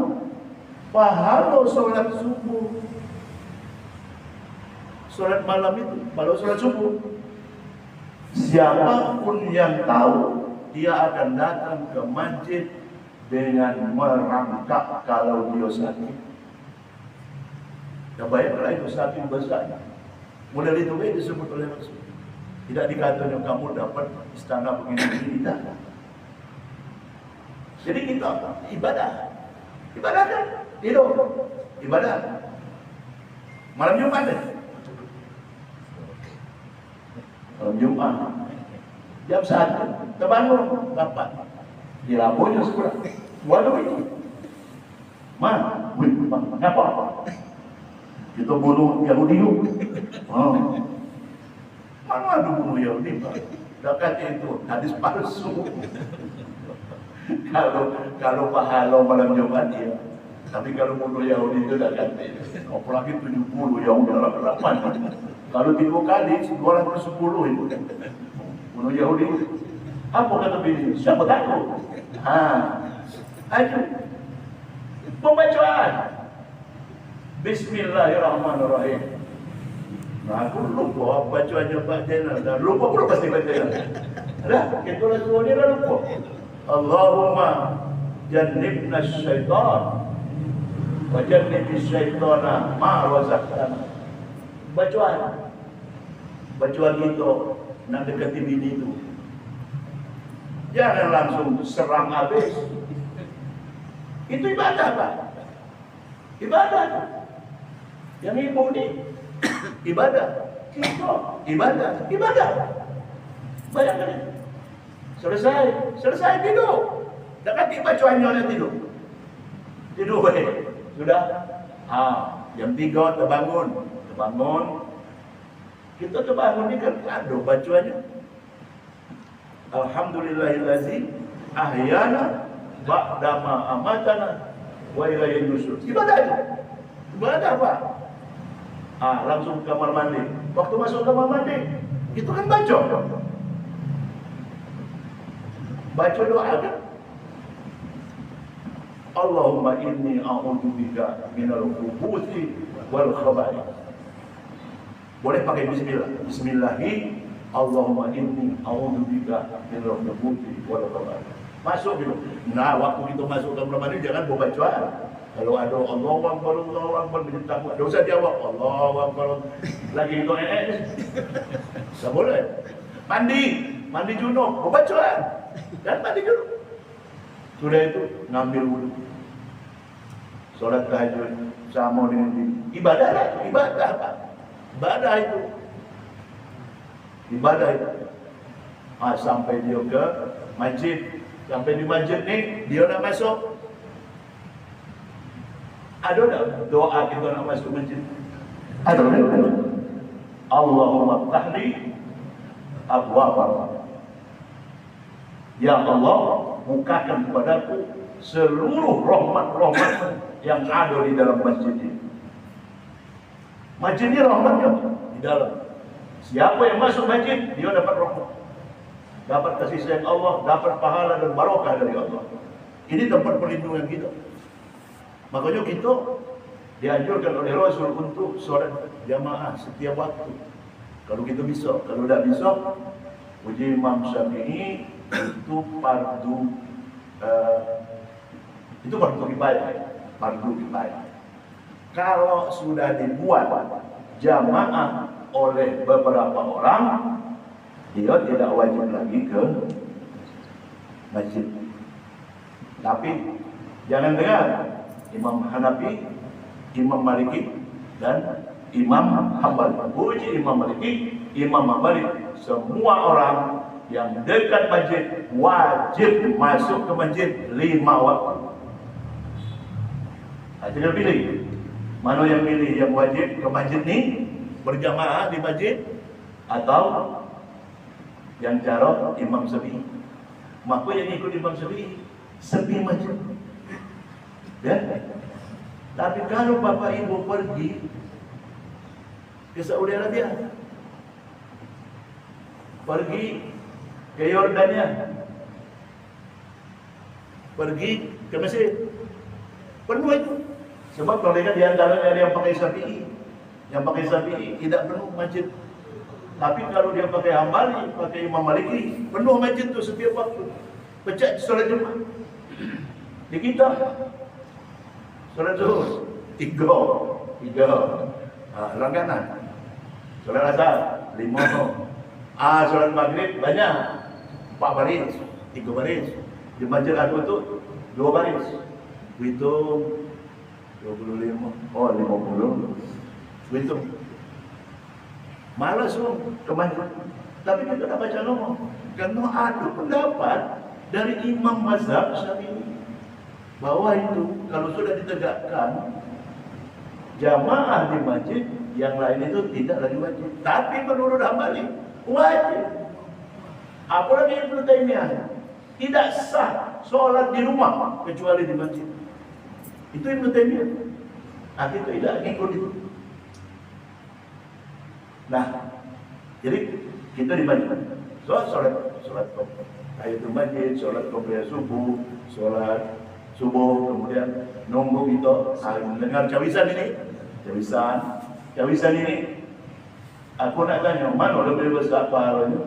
pahala solat subuh, solat malam itu, pahala solat subuh, siapapun yang tahu, dia akan datang ke masjid dengan merangkak kalau dia sakit. Dan bayangkanlah itu saking besarnya. Mulai itu disebut oleh Rasul. Tidak dikatakan kamu dapat istana begini-begini, tidak. Jadi kita ibadah. Ibadah kan? Tidur. Ibadah. Malam Jumat kan? Malam Jumat. Jam 1. Terbangun. Dapat. Dilapornya sekolah. Waduh itu. Kenapa? Kita bunuh Yahudi yuk. Mana ada bunuh Yahudi? Dekat itu hadis palsu. Kalau pahala malam Jumat ya. Tapi kalau bunuh Yahudi itu dah ganti. Apalagi 70 Yahudi dalam 8. Kalau 3 kali 210 itu. Bunuh Yahudi. Apa kata bini? Siapa takut? Ayo. Pembacaan. Bismillahirrahmanirrahim. Nah, aku lupa bacaannya Pak Jenal. Dan lupa pula pasti baca Jenal. Dah, kita lalu ni dah lupa. Allahumma jannibna syaitan wa jannibis syaitana ma razaqtana. Bacaan itu nak dekati bini itu. Jangan langsung serang habis. Itu ibadah, Pak. Ibadah. Yang ibu ni ibadah. Kita ibadah. Bayangkan. Selesai tidur. Tak kati bacaannya nak tidur. Tidur baik. Sudah. Jam 3 terbangun. Kita terbangun ni kan ada bacaannya. Alhamdulillahillazi ahyana ba'dama amatana wa ilayhi nusyur. Ibadah itu. Ibadah apa? Langsung ke kamar mandi. Waktu masuk kamar mandi, itu kan baca. Baca doa kan? Allahumma inni a'udzubika minal khubuthi wal khaba'ith. Boleh pakai bismillah. Bismillahi Allahumma inni a'udzubika minal khubuthi wal khaba'ith. Masuk dulu. Nah, waktu itu masuk ke kamar mandi jangan bawa bacaan. Kalau ada Allahu Akbar menjadi takut. Tak usah jawab Allahu Akbar. Lagi itu tak boleh. Mandi junub, bawa bacaan. Dan mandi junub. Sudah itu ngambil wudu. Salat tahajud sama dengan ibadah lah. Ibadah apa? Ibadah itu. Sampai dia ke masjid. Sampai di masjid ni dia nak masuk. Ada tak doa kita nak masuk masjid? Ada. Allahumma ftahli abwaaba. Ya Allah, bukakan kepadaku seluruh rahmat-rahmat yang ada di dalam masjid ini. Masjid ini rahmatnya di dalam. Siapa yang masuk masjid, dia dapat rahmat. Dapat kasih sayang Allah, dapat pahala dan barakah dari Allah. Ini tempat perlindungan kita. Makanya kita dianjurkan oleh Rasul untuk solat jamaah setiap waktu. Kalau kita bisa, kalau tidak bisa, uji Imam Syafi'i itu fardu kifayah. Kalau sudah dibuat jamaah oleh beberapa orang, dia tidak wajib lagi ke masjid. Tapi jangan dengar Imam Hanafi, Imam Maliki, dan Imam Hambali. Puji Imam Maliki, Imam Hambali, semua orang yang dekat masjid wajib masuk ke masjid 5 waktu. Tinggal pilih mana yang pilih, yang wajib ke masjid ni berjamaah di masjid atau yang cara Imam Syafi'i. Maka yang ikut Imam Syafi'i sepi masjid. Ya. Tapi kalau bapak ibu pergi ke Saudi Arabia, pergi ke Yordania, pergi ke Mesir, penuh itu. Sebab mereka di antaranya ada yang pakai Syafi'i, yang pakai Syafi'i tidak penuh masjid. Tapi kalau dia pakai Hambali, pakai Imam Maliki, penuh masjid tu setiap waktu. Pecah solat Jumat. Di kita solat Zuhur tiga. Langganan. Solat Asar 5. Solat Maghrib banyak, 4 baris, 3 baris. Di masjid aku tu 2 baris. Hitung 25, 50. Hitung. Malas ke masjid. Tapi kita tak baca nomor. Kerana ada pendapat dari Imam Mazhab Syafi'i bahwa itu kalau sudah ditegakkan jamaah di masjid, yang lain itu tidak lagi wajib. Tapi menurut Hambali wajib. Apalagi Ibnu Taimiyah, tidak sah solat di rumah kecuali di masjid. Itu Ibnu Taimiyah. Kita tidak ikut itu. Nah, jadi kita di masjid. Solat tahiyatul masjid, solat qobliyah subuh, solat subuh, kemudian nunggu kita mendengar cawisan ini. Cawisan ini aku nak tanya, mana lebih besar pahalanya?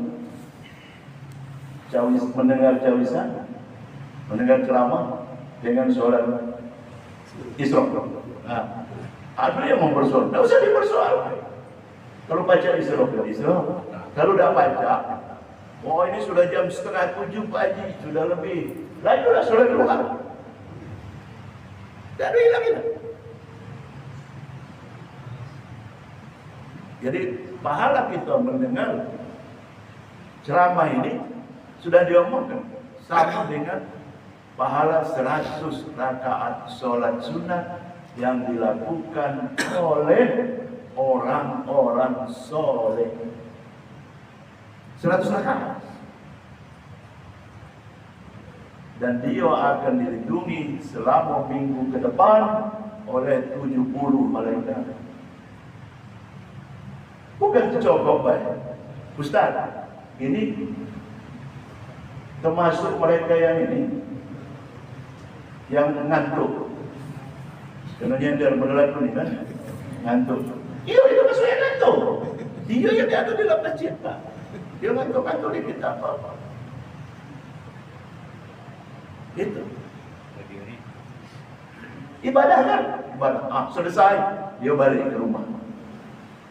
Mendengar cawisan, mendengar ceramah dengan solat Isra. Ada yang mempersoal, tak usah dipersoalkan. Kalau baca Isra. Kalau dah baca, ini sudah jam 6:30 pagi, sudah lebih. Lanjutlah solat duha. Tak ada lagi dah. Jadi pahala kita mendengar ceramah ini sudah diomongkan sama dengan pahala 100 rakaat solat sunat yang dilakukan oleh orang-orang soleh. 100 rakaat. Dan dia akan dilindungi selama minggu ke depan oleh 70 malaikat. Bukan cukup baik. Ustaz, ini termasuk mereka yang ini yang ngantuk. Kena nyender berlaku ni kan? Ngantuk. Iya, itu masuk yang ngantuk. Dia yang diatur dalam masjid, Pak. Dia ngantuk-ngantuk ni kita apa-apa. Itu. Ibadah kan? Ibadah. Selesai, dia balik ke rumah.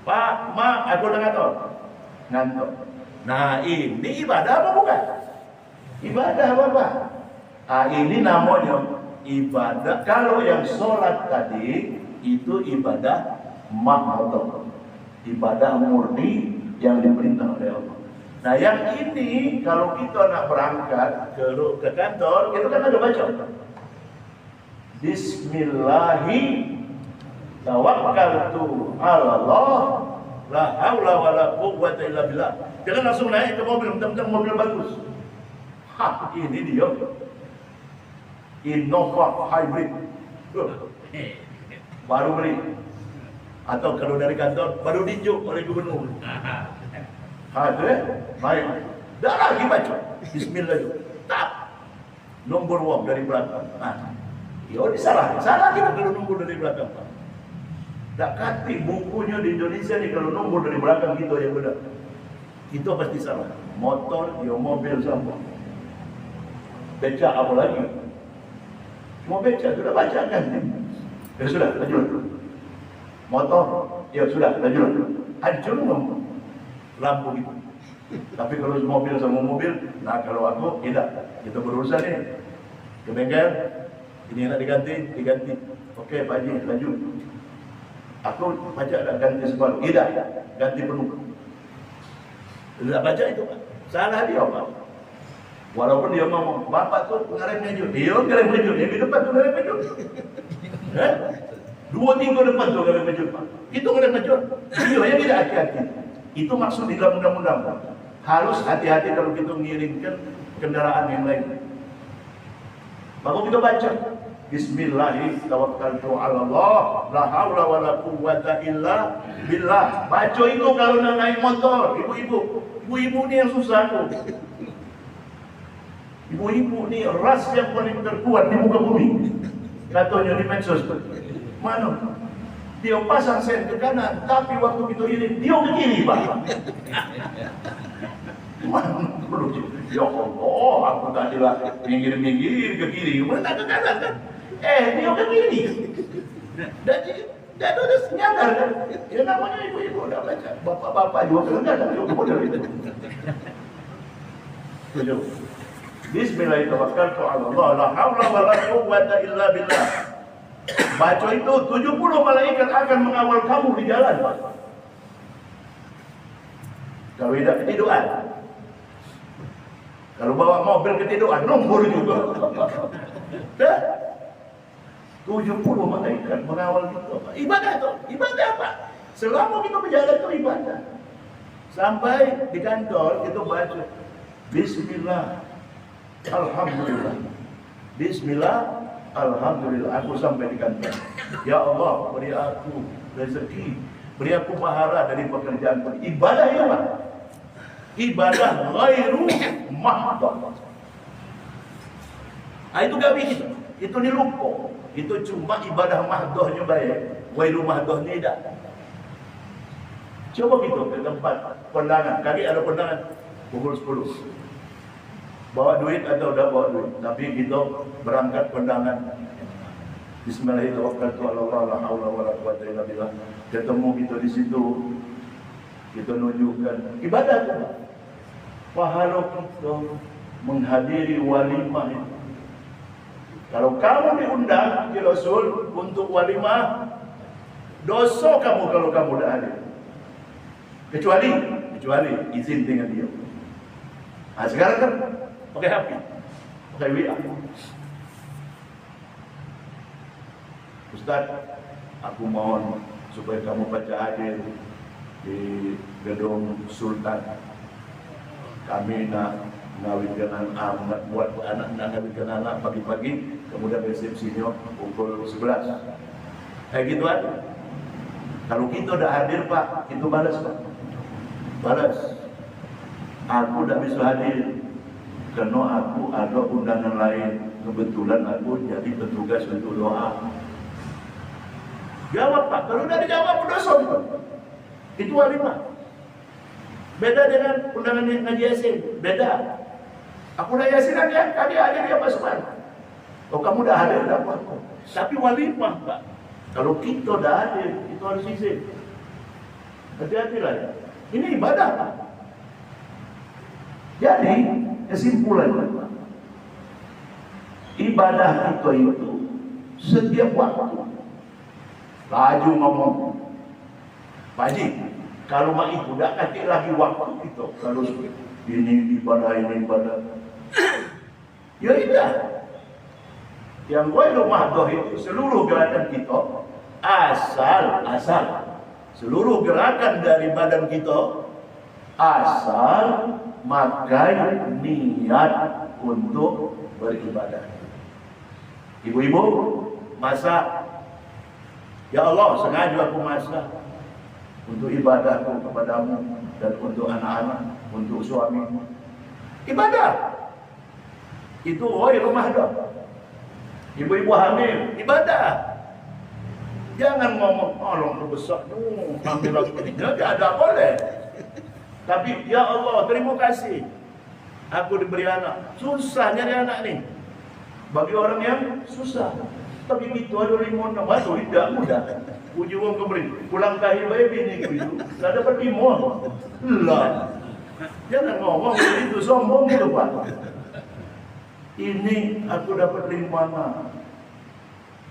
Pak, Mak, aku dah ngantuk. Nah, ini ibadah apa bukan? Ibadah apa, Pak? Ini namanya ibadah. Kalau yang sholat tadi itu ibadah mahdhah, ibadah murni yang diperintah oleh Allah. Nah, yang ini kalau kita nak berangkat ke kantor, kita kan ada baca Bismillahi tawakkaltu 'ala Allah la haula wala quwwata illa billah. Jangan langsung naik ke mobil, mentang-mentang mobil bagus. Ini dia Innova Hybrid. Baru beli. Atau kalau dari kantor baru dijuk oleh gubernur. Baik. Dah lagi baca Bismillah. Tak. Nombor wang dari belakang. Salah kita kalau nombor dari belakang. Tak kati bukunya di Indonesia ni kalau nombor dari belakang kita yang benar. Itu pasti salah. Motor, dia mobil sama. Beca apa lagi? Cuma beca, sudah bacakan. Ya sudah, lanjut. Motor, ya sudah, lanjut. Hancur lampu gitu. Tapi kalau mobil sama mobil, nah kalau aku tidak, kita berurusan ini. Ke bengkel, ini nak diganti. Okey Pak Haji, lanjut. Aku baca nak ganti separuh. Tidak, ganti penuh. Tidak baca itu Pak. Salah dia Pak. Walaupun dia ngomong, bapak tu ngerem maju. Dia ngerem maju. Yang di depan tu ngerem maju. 2 depan tu ngerem maju Pak. Itu ngerem maju. Dia yang tidak hati-hati. Itu maksud di dalam undang-undang Pak. Harus hati-hati kalau kita mengirimkan kendaraan yang lain. Maka kita baca Bismillahirrahmanirrahim tawakkaltu 'ala Allah la haula wala quwwata illa billah. Baca itu kalau nak naik motor, ibu-ibu ni yang susah tu. Ibu-ibu ni ras yang paling terkuat di muka bumi. Katanya di medsos. Mana? Dia pasang sen ke kanan, tapi waktu kita ini dia ke kiri, Pak. Mana perlu? Ya Allah, aku tadi lah minggir-minggir ke kiri, mana tak ke kanan kan? Dia ke kiri. Dan udah nyadar kan? Ya namanya ibu-ibu dah baca. Bapak-bapak juga kadang-kadang juga model itu. Tujuh. Bismillahirrahmanirrahim. Allah la haula wala quwwata illa billah. Baca itu 70 malaikat akan mengawal kamu di jalan. Kalau tidak ketiduran. Kalau bawa mobil ketiduran, nombor juga. Dah. 70 malaikat mengawal kita. Ibadah tu, ibadah apa? Selama kita berjalan itu ibadah. Sampai di kantor kita baca Bismillah. Alhamdulillah. Bismillah. Alhamdulillah. Aku sampai di kantor. Ya Allah, beri aku rezeki, beri aku pahala dari pekerjaanku. Ibadah ya Pak. Ibadah ghairu mahdoh. Itu gak begitu. Itu dilupa. Itu cuma ibadah mahdohnya baik. Ghairu mahdohnya tidak. Coba kita ke tempat kondangan. Kali ada kondangan pukul 10. Bawa duit atau udah bawa duit, tapi kita berangkat kondangan. Bismillahirrahmanirrahim. La haula wala quwwata illa billah. Ketemu kita di situ, kita nunjukkan ibadah itu. Pahala kita menghadiri walimah itu. Kalau kamu diundang di Rasul untuk walimah, dosa kamu kalau kamu tidak hadir. Kecuali izin dengan dia. Nah, sekarang kan pakai HP, pakai WA. Ustaz, aku mohon supaya kamu baca hadir di gedung Sultan. Kami nak ngawinkan anak, buat anak nak ngawinkan anak pagi-pagi, kemudian resepsinya pukul 11. Kayak gitu aja. Kalau kita dah hadir Pak, itu balas Pak. Balas. Aku tak bisa hadir kerana aku ada undangan lain. Kebetulan aku jadi petugas untuk doa. Jawab Pak. Kalau dah dijawab berdosa itu walimah. Beda dengan undangan ngaji Yasin. Beda. Aku dah Yasin aja, tadi hadir dia pasukan. Oh kamu dah hadir dah apa? Tapi walimah Pak. Kalau kita dah hadir, itu harus izin. Hati-hatilah ya. Ini ibadah Pak. Jadi kesimpulan Pak, ibadah kita itu setiap waktu. Laju ngomong, Pak Haji, kalau mak ibu tak kasih lagi waktu kita, kalau ini ibadah. Ya tidak. Yang ghairu mahdoh itu seluruh gerakan kita asal seluruh gerakan dari badan kita asal makai niat untuk beribadah. Ibu-ibu masak. Ya Allah, sengaja aku masak untuk ibadahku kepadamu dan untuk anak-anak, untuk suami. Ibadah. Itu ghairu mahdoh. Ibu-ibu hamil, ibadah. Jangan ngomong, orang terbesar, hamil aku ini. Tidak ada boleh. Tapi, ya Allah, terima kasih. Aku diberi anak. Susah nyari anak ni. Bagi orang yang susah. Tapi itu ada limon nama tu tidak mudah. Puji orang kembali. Pulang kahir baby ni itu. Tak dapat limon. Lah. Jangan ngomong itu sombong tu Pak. Ini aku dapat dari mana?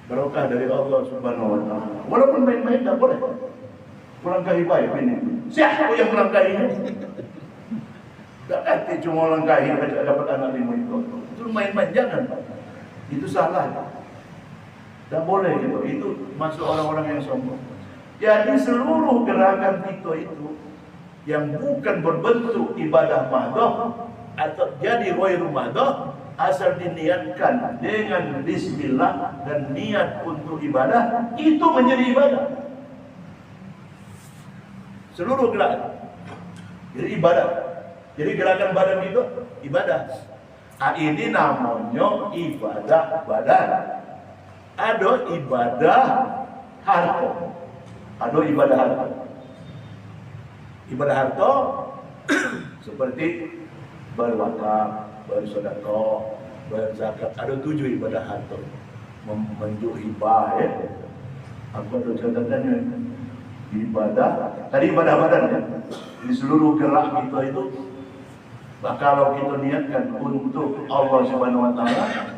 Barokah dari Allah Subhanahu wa taala. Walaupun main-main tak boleh. Melangkahi baik ini. Siapa yang melangkahinya? Tak kata cuma melangkahi dapat anak lima itu. Itu main-main, jangan. Itu salah. Tak boleh gitu. Itu masuk orang-orang yang sombong. Jadi seluruh gerakan Tito itu yang bukan berbentuk ibadah mahdhah atau jadi ghairu mahdhah, asal diniatkan dengan bismillah dan niat untuk ibadah, itu menjadi ibadah. Seluruh gerakan jadi ibadah. Jadi gerakan badan itu ibadah. Ini namanya ibadah badan. Ada ibadah harta. Ada ibadah harta. Ibadah harta seperti berwakaf, bersedekah, berzakat. Ada 7 ibadah harta. Menjuhibah ya. Apa ada catatannya? Ibadah. Tadi ibadah badan ya. Di seluruh gerak kita itu, kalau kita niatkan untuk Allah Subhanahu wa taala,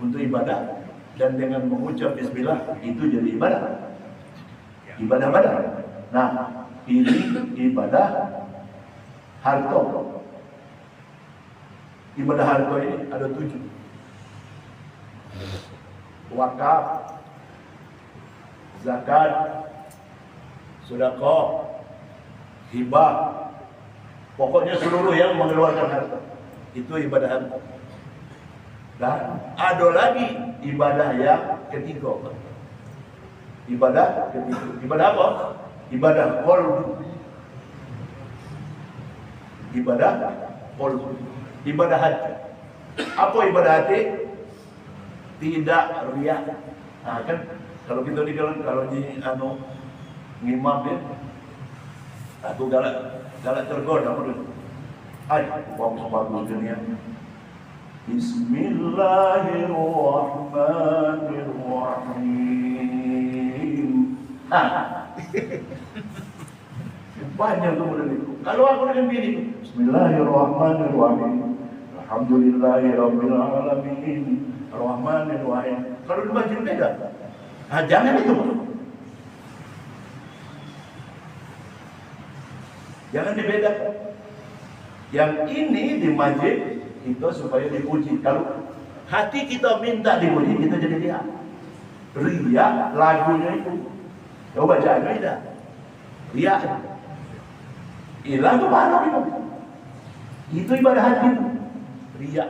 untuk ibadah dan dengan mengucap bismillah, itu jadi ibadah. Ibadah badan. Nah, ini ibadah harta. Ibadah harta ini ada 7. Wakaf, zakat, sedekah, hibah. Pokoknya seluruh yang mengeluarkan harta. Itu ibadah harta. Dan ada lagi ibadah yang ketiga. Ibadah ketiga. Ibadah apa? Ibadah qalbu. Ibadah qalbu. Ibadah hati. Apa ibadah hati? Tidak riya. Nah, kan kalau kita di kalau ni ngimam dia, aku galak tergoda apa tu? Ai, bagus dunia. Bismillahirrahmanirrahim. Banyak tu model itu. Kalau aku dengan bini, Bismillahirrahmanirrahim. Alhamdulillahirabbil alamin. Rahmanirrahim. Kalau dibaca beda. Jangan itu. Jangan dibedakan. Yang ini di masjid itu supaya dipuji. Kalau hati kita minta dipuji, kita jadi lihat. Ria lagunya itu. Coba baca beda. Ria. Hilang tuh baru itu. Itu ibadah hati itu. Ria.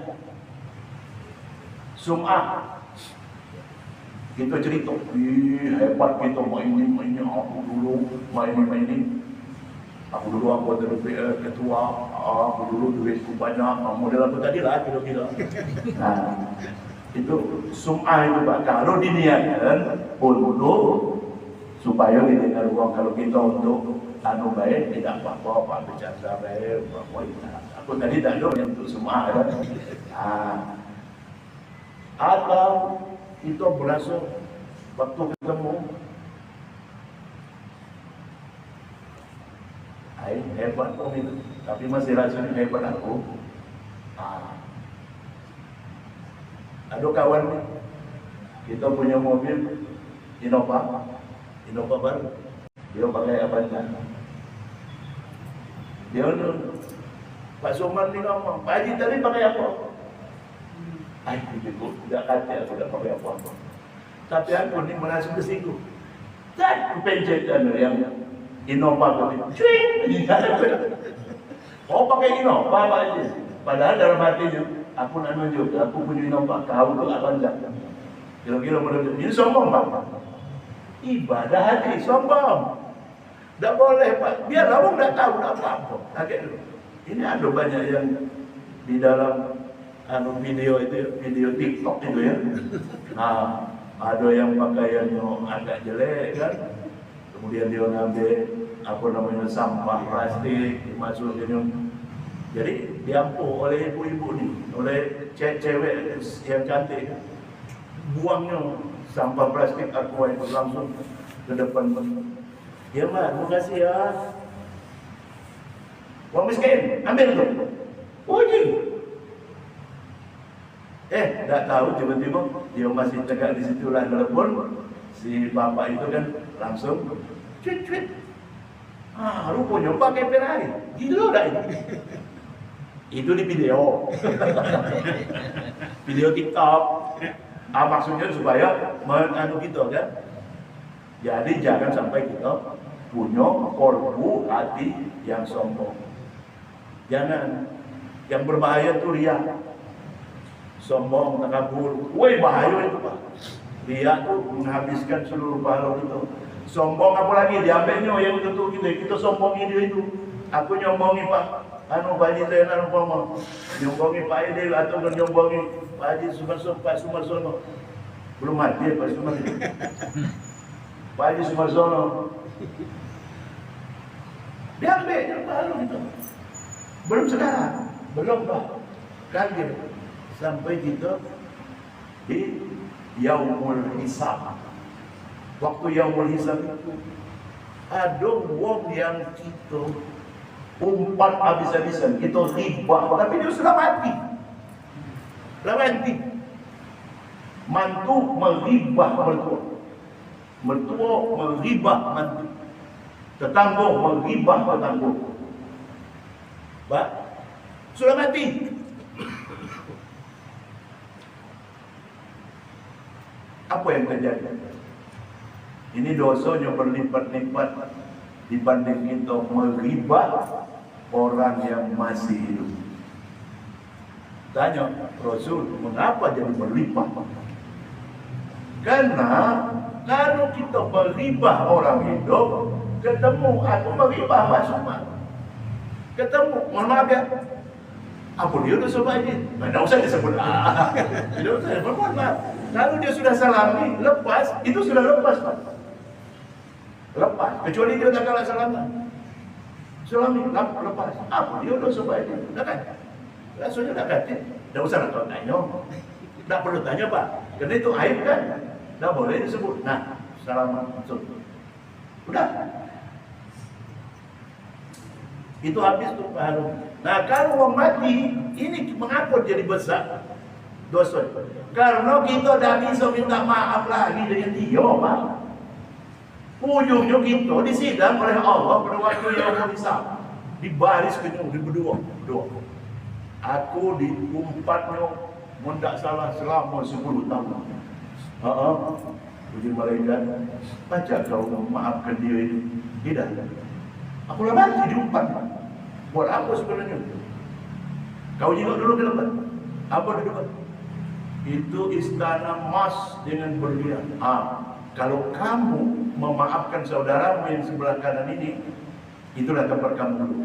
Sum'ah. Kita cerita, hebat kita mainin aku dulu mainin. Aku dulu anggota ketua, aku dulu duitku banyak, model apa tadi lah kira-kira. Nah, itu sum'ah itu Pak. Kalau diniatkan untuk supaya didengar uang, kalau kita untuk baik tidak apa-apa, Pak bercanda baik, aku tadi tak ada yang untuk sum'ah kan. Atau kita berasa waktu ketemu hebat kok itu, tapi masih rasanya hebat aku. Ada kawan kita punya mobil Innova baru, dia pakai Avanza. Dia Pak Somad ni ngomong, Pak Haji tadi pakai apa? Aku tidak kata aku tidak pakai apa-apa. Tapi aku ni merasa bersinggung. Tak pencetan yang Innova tu. Oh pakai Innova Pak Haji. Padahal dalam hatinya aku nak tunjuk, aku punya Innova, kau tu Avanza. Kira-kira menunjuk. Ini sombong Pak. Ibadah hati sombong. Tak boleh Pak. Biar orang tak tahu tak apa-apa. Ini ada banyak yang di dalam video itu, video TikTok itu ya. Ada yang pakaiannya agak jelek kan. Kemudian dia ngambil sampah plastik dimasukin. Jadi diampu oleh ibu-ibu ni, oleh cewek yang cantik. Buangnya sampah plastik aqua itu langsung ke depan. Ya Mbak, terima kasih ya. Wong miskin, ambil tu. Puji. Tak tahu tiba-tiba dia masih tegak di situ lah telepon. Si bapak itu kan langsung cuit. Rupanya pakai Ferrari. Gila dah ini. Itu di video. Video TikTok. Maksudnya supaya menganu kita kan. Jadi jangan sampai kita punya korbu hati yang sombong. Jangan. Yang berbahaya itu riya. Sombong, takabur. Woi, bahaya itu Pak. Riya itu menghabiskan seluruh pahala kita. Sombong apa lagi? Diambilnya yang tentu kita sombongi dia itu. Aku nyombongi Pak Pak Haji Zainal umpama. Nyombongi Pak Aidil atau nyombongi Pak Haji Sumarsono. Belum mati Pak Sumarsono. Pak Haji Sumarsono. Diambil yang baru itu. Belum sekarang. Belum Pak. Kaget. Sampai kita di Yaumul Hisab. Waktu Yaumul Hisab itu ada wong yang kita umpat habis-habisan, kita ribah, tapi dia sudah mati. Sudah mati. Mantu meribah mertua. Mertua meribah mantu. Tetangga meribah tetangga. Pak, sudah mati. Apa yang terjadi? Ini dosanya berlipat-lipat dibanding kita meribah orang yang masih hidup. Tanya Rasul, mengapa jadi berlipat? Karena kalau kita meribah orang hidup, ketemu atau meribah Pak ketemu, mohon maaf ya, apa dia udah sebaik ini? Tidak usah disebut. Tidak usah disebut, mohon maaf. Kalau dia sudah salami, lepas, itu sudah lepas Pak. Lepas, kecuali dia tak kalah salami, lepas. Apa dia udah sebaik ini? Dah kan? Rasanya dah kata. Tidak usah nak tanya. Tak perlu tanya Pak. Kerana itu aib kan? Dah boleh disebut. Nah, selamat. Sudah. Itu habis tu Pak Harun. Nah, kalau orang mati, ini mengapa jadi besar dosa? Karena kita dah bisa minta maaf lagi dengan dia, Pak. Ujungnya kita disidang oleh Allah pada waktu Yaumul Hisab. Di baris kenyung, di berdua. Aku diumpatnya, mendak salah selama 10 tahun. Puji malaikat, baca kau memaafkan dia ini. Tidak. Aku lah mati diumpat. Buat apa sebenarnya? Kau jengok dulu ke depan. Apa di depan? Itu istana emas dengan berlian. Kalau kamu memaafkan saudaramu yang sebelah kanan ini, itulah tempat kamu dulu.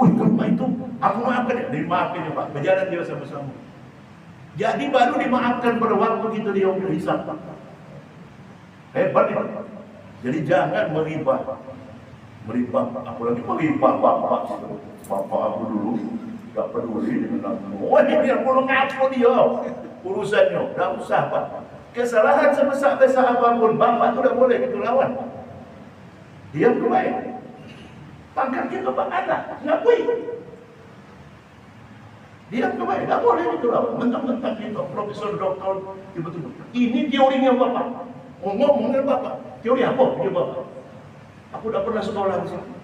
Kalau itu, aku maafkan ya. Dimaafkan ya Pak. Berjalan dia sama-sama. Jadi baru dimaafkan pada waktu kita di Yaumul Hisab. Hebat ya. Jadi jangan meribah, apalagi meribah bapak aku dulu tak peduli dengan aku. Ini yang perlu ngaku dia urusannya, tak usah Pak. Kesalahan sebesar-besar apapun bapak tu tak boleh kita lawan. Dia baik. Pangkat kita Pak anak, ngakui. Dia baik, tak boleh kita lawan. Mentang-mentang kita profesor doktor tiba-tiba. Ini teorinya bapak. Ngomong dengan bapak. Teori apa dia bapak? Aku tak pernah sekolah di sini.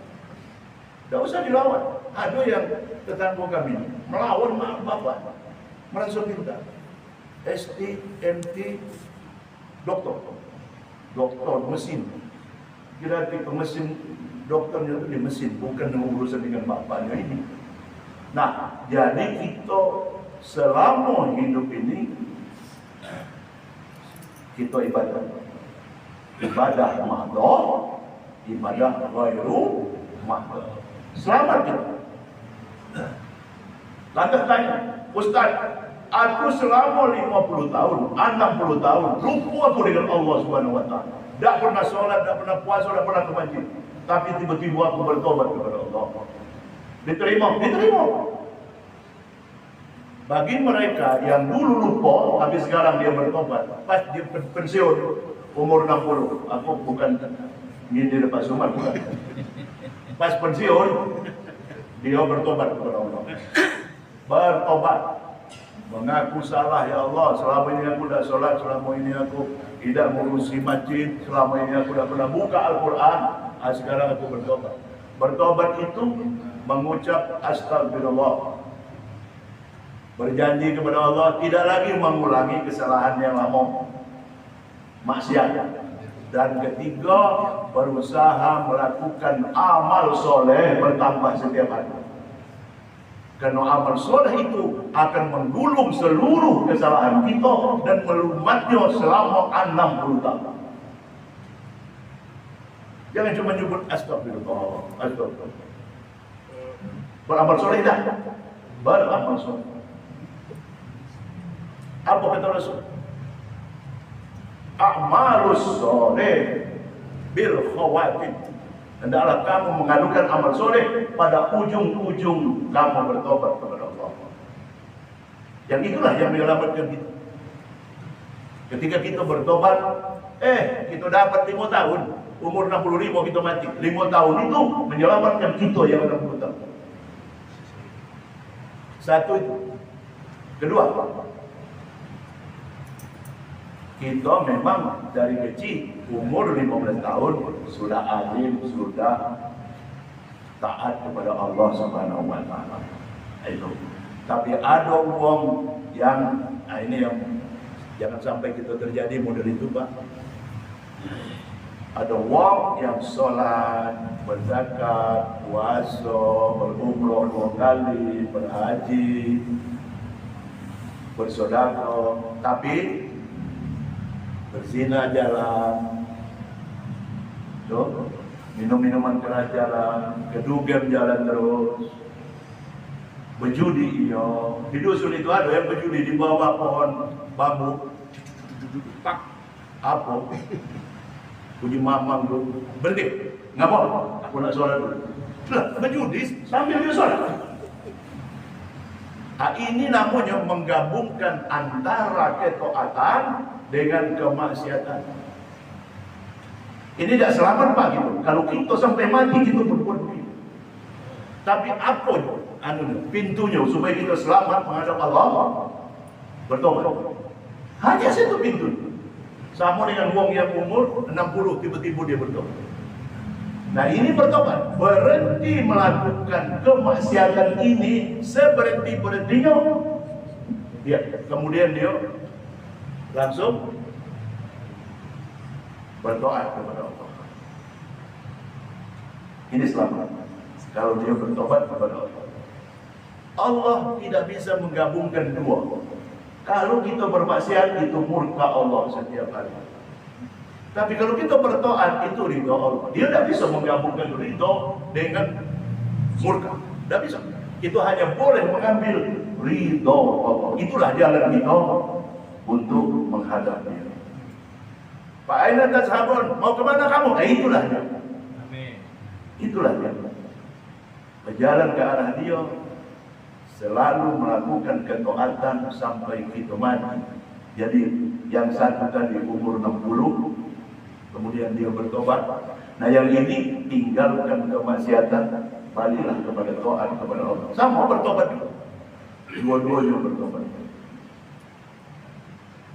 Tak usah dilawan. Ada yang tetangga kami melawan bapak. Merasa pintar. ST, MT, doktor mesin. Kira mesin doktornya itu di mesin, bukan urusan dengan bapaknya ini. Nah, jadi kita selama hidup ini kita ibadah mahdoh, ibadah ghairu mahdoh. Selamat kita. Lantas tanya, Ustaz, aku selama 50 tahun, 60 tahun, lupa aku dengan Allah Subhanahu Wa Taala. Tak pernah sholat, tak pernah puasa, tak pernah ke masjid. Tapi tiba-tiba aku bertobat kepada Allah. Diterima. Bagi mereka yang dulu lupa, tapi sekarang dia bertobat, pas dia pensiun umur 60, aku bukan nyindir Pak Sumar, bukan. Pas pensiun, dia bertobat kepada Allah. mengaku salah, ya Allah, selama ini aku dah solat, selama ini aku tidak mengurusi masjid, selama ini aku dah pernah buka Al-Quran, sekarang aku bertobat. Bertobat itu mengucap astagfirullah, berjanji kepada Allah tidak lagi mengulangi kesalahan yang lama, maksiat. Dan ketiga, berusaha melakukan amal soleh bertambah setiap hari. Karena amal soleh itu akan menggulung seluruh kesalahan kita dan melumatnya selama 60 tahun. Jangan cuma nyebut astagfirullah, astagfirullah. Beramal soleh dah, beramal soleh. Apa kata Rasul? A'malus soleh bil khawatim. Hendaklah kamu mengadukan amal soleh pada ujung-ujung kamu bertobat kepada Allah. Yang itulah yang menyelamatkan kita. Ketika kita bertobat, kita dapat 5 tahun, umur 65 kita mati. 5 tahun itu menyelamatkan kita yang 60 tahun. Satu itu. Kedua, kita memang dari kecil umur 15 tahun sudah alim, sudah taat kepada Allah Subhanahu wa taala. Itu. Tapi ada orang yang ini yang jangan sampai kita terjadi model itu, Pak. Ada orang yang sholat, berzakat, puasa, berumrah 2 kali, berhaji, bersedekah, tapi berzina jalan, minum-minuman keras jalan, kedugem jalan terus, berjudi iya. Di dusun itu ada yang berjudi di bawah pohon bambu. Apa? Puji mamam dulu, beli, ngapa? Aku nak sholat dulu. Lah, berjudi sambil dia sholat. Ini namanya menggabungkan antara ketaatan dengan kemaksiatan. Ini tidak selamat, Pak, gitu. Kalau kita sampai mati kita berbuat begitu. Tapi apa pintunya supaya kita selamat menghadap Allah? Bertobat. Hanya satu pintu. Sama dengan wong yang umur 60 tiba-tiba dia bertobat. Nah, ini bertobat, berhenti melakukan kemaksiatan ini seberhenti-berhentinya. Kemudian dia langsung berdoa kepada Allah. Ini selamat kalau dia bertobat kepada Allah. Allah tidak bisa menggabungkan dua. Kalau kita bermaksiat itu murka Allah setiap hari. Tapi kalau kita bertaat itu ridho Allah. Dia tidak bisa menggabungkan ridho dengan murka. Tidak bisa. Itu hanya boleh mengambil ridho Allah. Itulah jalan kita untuk menghadapi. Pak Aina tashabun, mau kemana kamu? Itulah dia. Amin. Itulah dia. Berjalan ke arah dia, selalu melakukan ketaatan sampai kita mati. Jadi yang satu tadi umur 60, kemudian dia bertobat. Nah, yang ini tinggalkan kemaksiatan, baliklah kepada taat kepada Allah. Sama bertobat juga. Dua-duanya bertobat.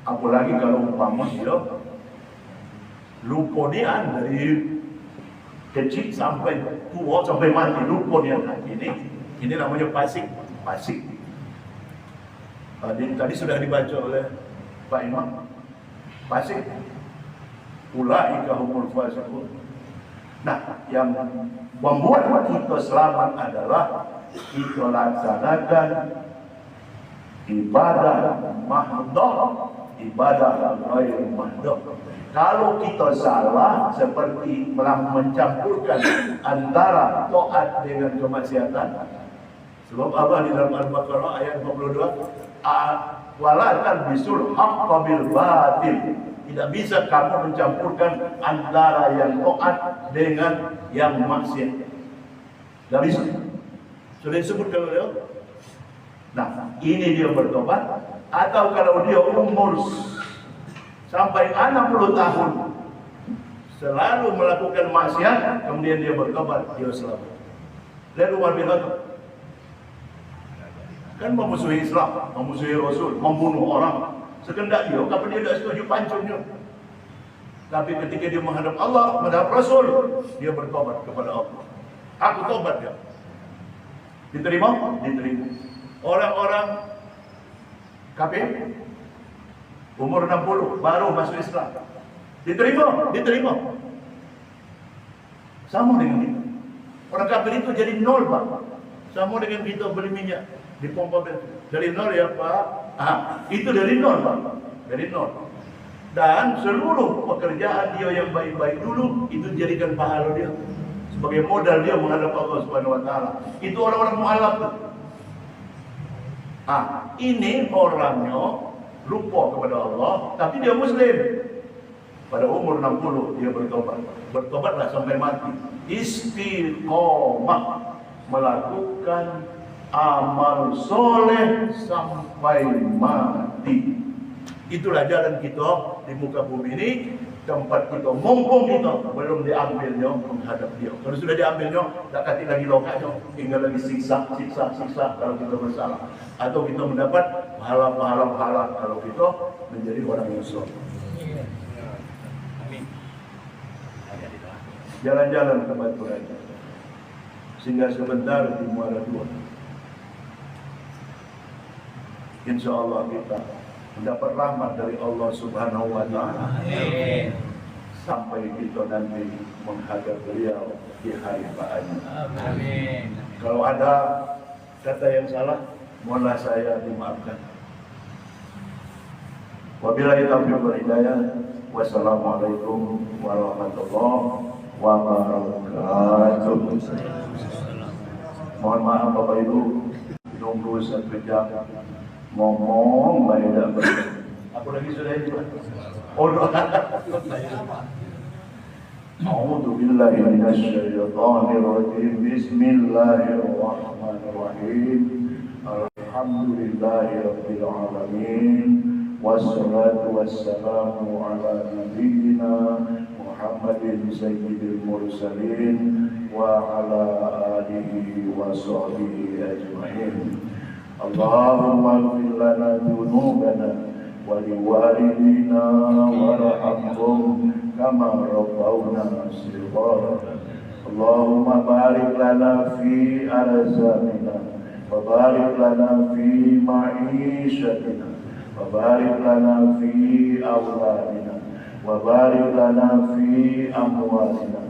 Apalagi kalau umpama dia lupa dia dari kecil sampai tua sampai mati, lupa dia. Ini namanya fasik. Tadi sudah dibaca oleh Pak Imam. Fasik. Ulaika humul fasiqun. Nah, yang membuat kita selamat adalah kita laksanakan ibadah mahdoh, ibadah ghair mahdoh. Kalau kita salah seperti mencampurkan antara taat dengan kemaksiatan, sebab Allah di dalam Al-Baqarah ayat 42, wala talbisul haqqa bil batil. Tidak bisa kamu mencampurkan antara yang taat dengan yang maksiat. Tidak bisa. Sudah disebut kalau dia. Nah, ini dia bertobat. Atau kalau dia umur sampai 60 tahun selalu melakukan maksiat, kemudian dia bertobat, dia selamat. Lihat Umar bin Khattab. Kan memusuhi Islam, memusuhi Rasul, membunuh orang. Sekendak dia, kalau dia tak setuju, pancung dia. Tapi ketika dia menghadap Allah, menghadap Rasul, dia bertobat kepada Allah. Aku tobat dia. Diterima? Diterima. Orang-orang kafir umur 60 baru masuk Islam. Diterima? Diterima. Sama dengan kita. Orang kafir itu jadi nol, Pak. Sama dengan kita beli minyak di pompa bensin. Dari nol ya, Pak. Itu dari nol, Pak. Dari nol. Dan seluruh pekerjaan dia yang baik-baik dulu itu jadikan pahala dia sebagai modal dia menghadap Allah Subhanahu wa taala. Itu orang-orang mualaf tuh. Ini orangnya lupa kepada Allah, tapi dia muslim. Pada umur 60 dia bertobat. Bertobatlah sampai mati. Istiqomah, melakukan amal soleh sampai mati. Itulah jalan kita di muka bumi ini. Tempat kita, mumpung kita belum diambilnya, menghadap dia. Kalau sudah diambilnya, tak kati lagi lokanya, tinggal lagi siksa kalau kita bersalah. Atau kita mendapat pahala-pahala kalau kita menjadi orang yang soleh. Jalan-jalan ke Batu Raja, sehingga sebentar di Muara Dua. Insya Allah kita mendapat rahmat dari Allah Subhanahu wa taala. Sampai kita nanti menghadap beliau di hari Ba'adnya. Amin. Kalau ada kata yang salah, mohonlah saya dimaafkan. Wabillahi taufiq wal hidayah. Wassalamualaikum warahmatullahi wabarakatuh. Mohon maaf Bapak Ibu, nunggu 1 jam. Ngomong baik tak betul. Apa lagi sudah ini, Pak? A'udzu billahi minasyaitonir rajim. Bismillahirrahmanirrahim. Alhamdulillahi rabbil alamin. Wassalatu wassalamu ala nabiyyina Muhammadin sayyidil mursalin wa ala alihi wa sahbihi ajma'in. Allahumma ighfir lana dhunubana wa liwalidina warhamhum kama rabbawna shighara. Allahumma barik lana fi arzaqina wa barik lana fi ma'ishatina wa barik lana fi awladina wa barik lana fi amwalina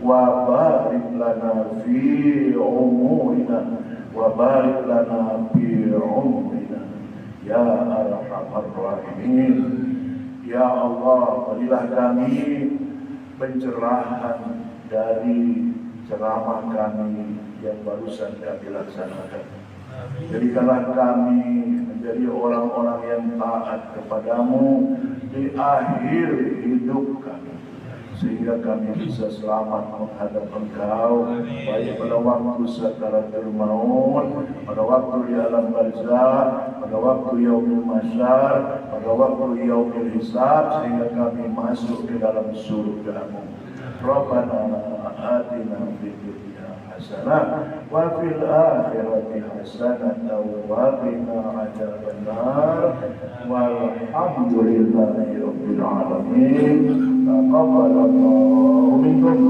wa barik lana fi umurina wa barik lana fi umrina ya arhamar rahimin. Ya Allah, berilah kami pencerahan dari ceramah kami yang barusan kami laksanakan. Jadikanlah kami menjadi orang-orang yang taat kepadamu di akhir hidup kami, sehingga kami bisa selamat menghadap Engkau, baik pada waktu sakaratul maut, pada waktu di alam barzakh, pada waktu yaumul mahsyar, pada waktu yaumul hisab, sehingga kami masuk ke dalam surga-Mu. Rabbana atina fid dunya hasanah wa fil akhirati hasanah wa qina adzabannar. Walhamdulillahi rabbil alamin. Taqabbalallahu minkum.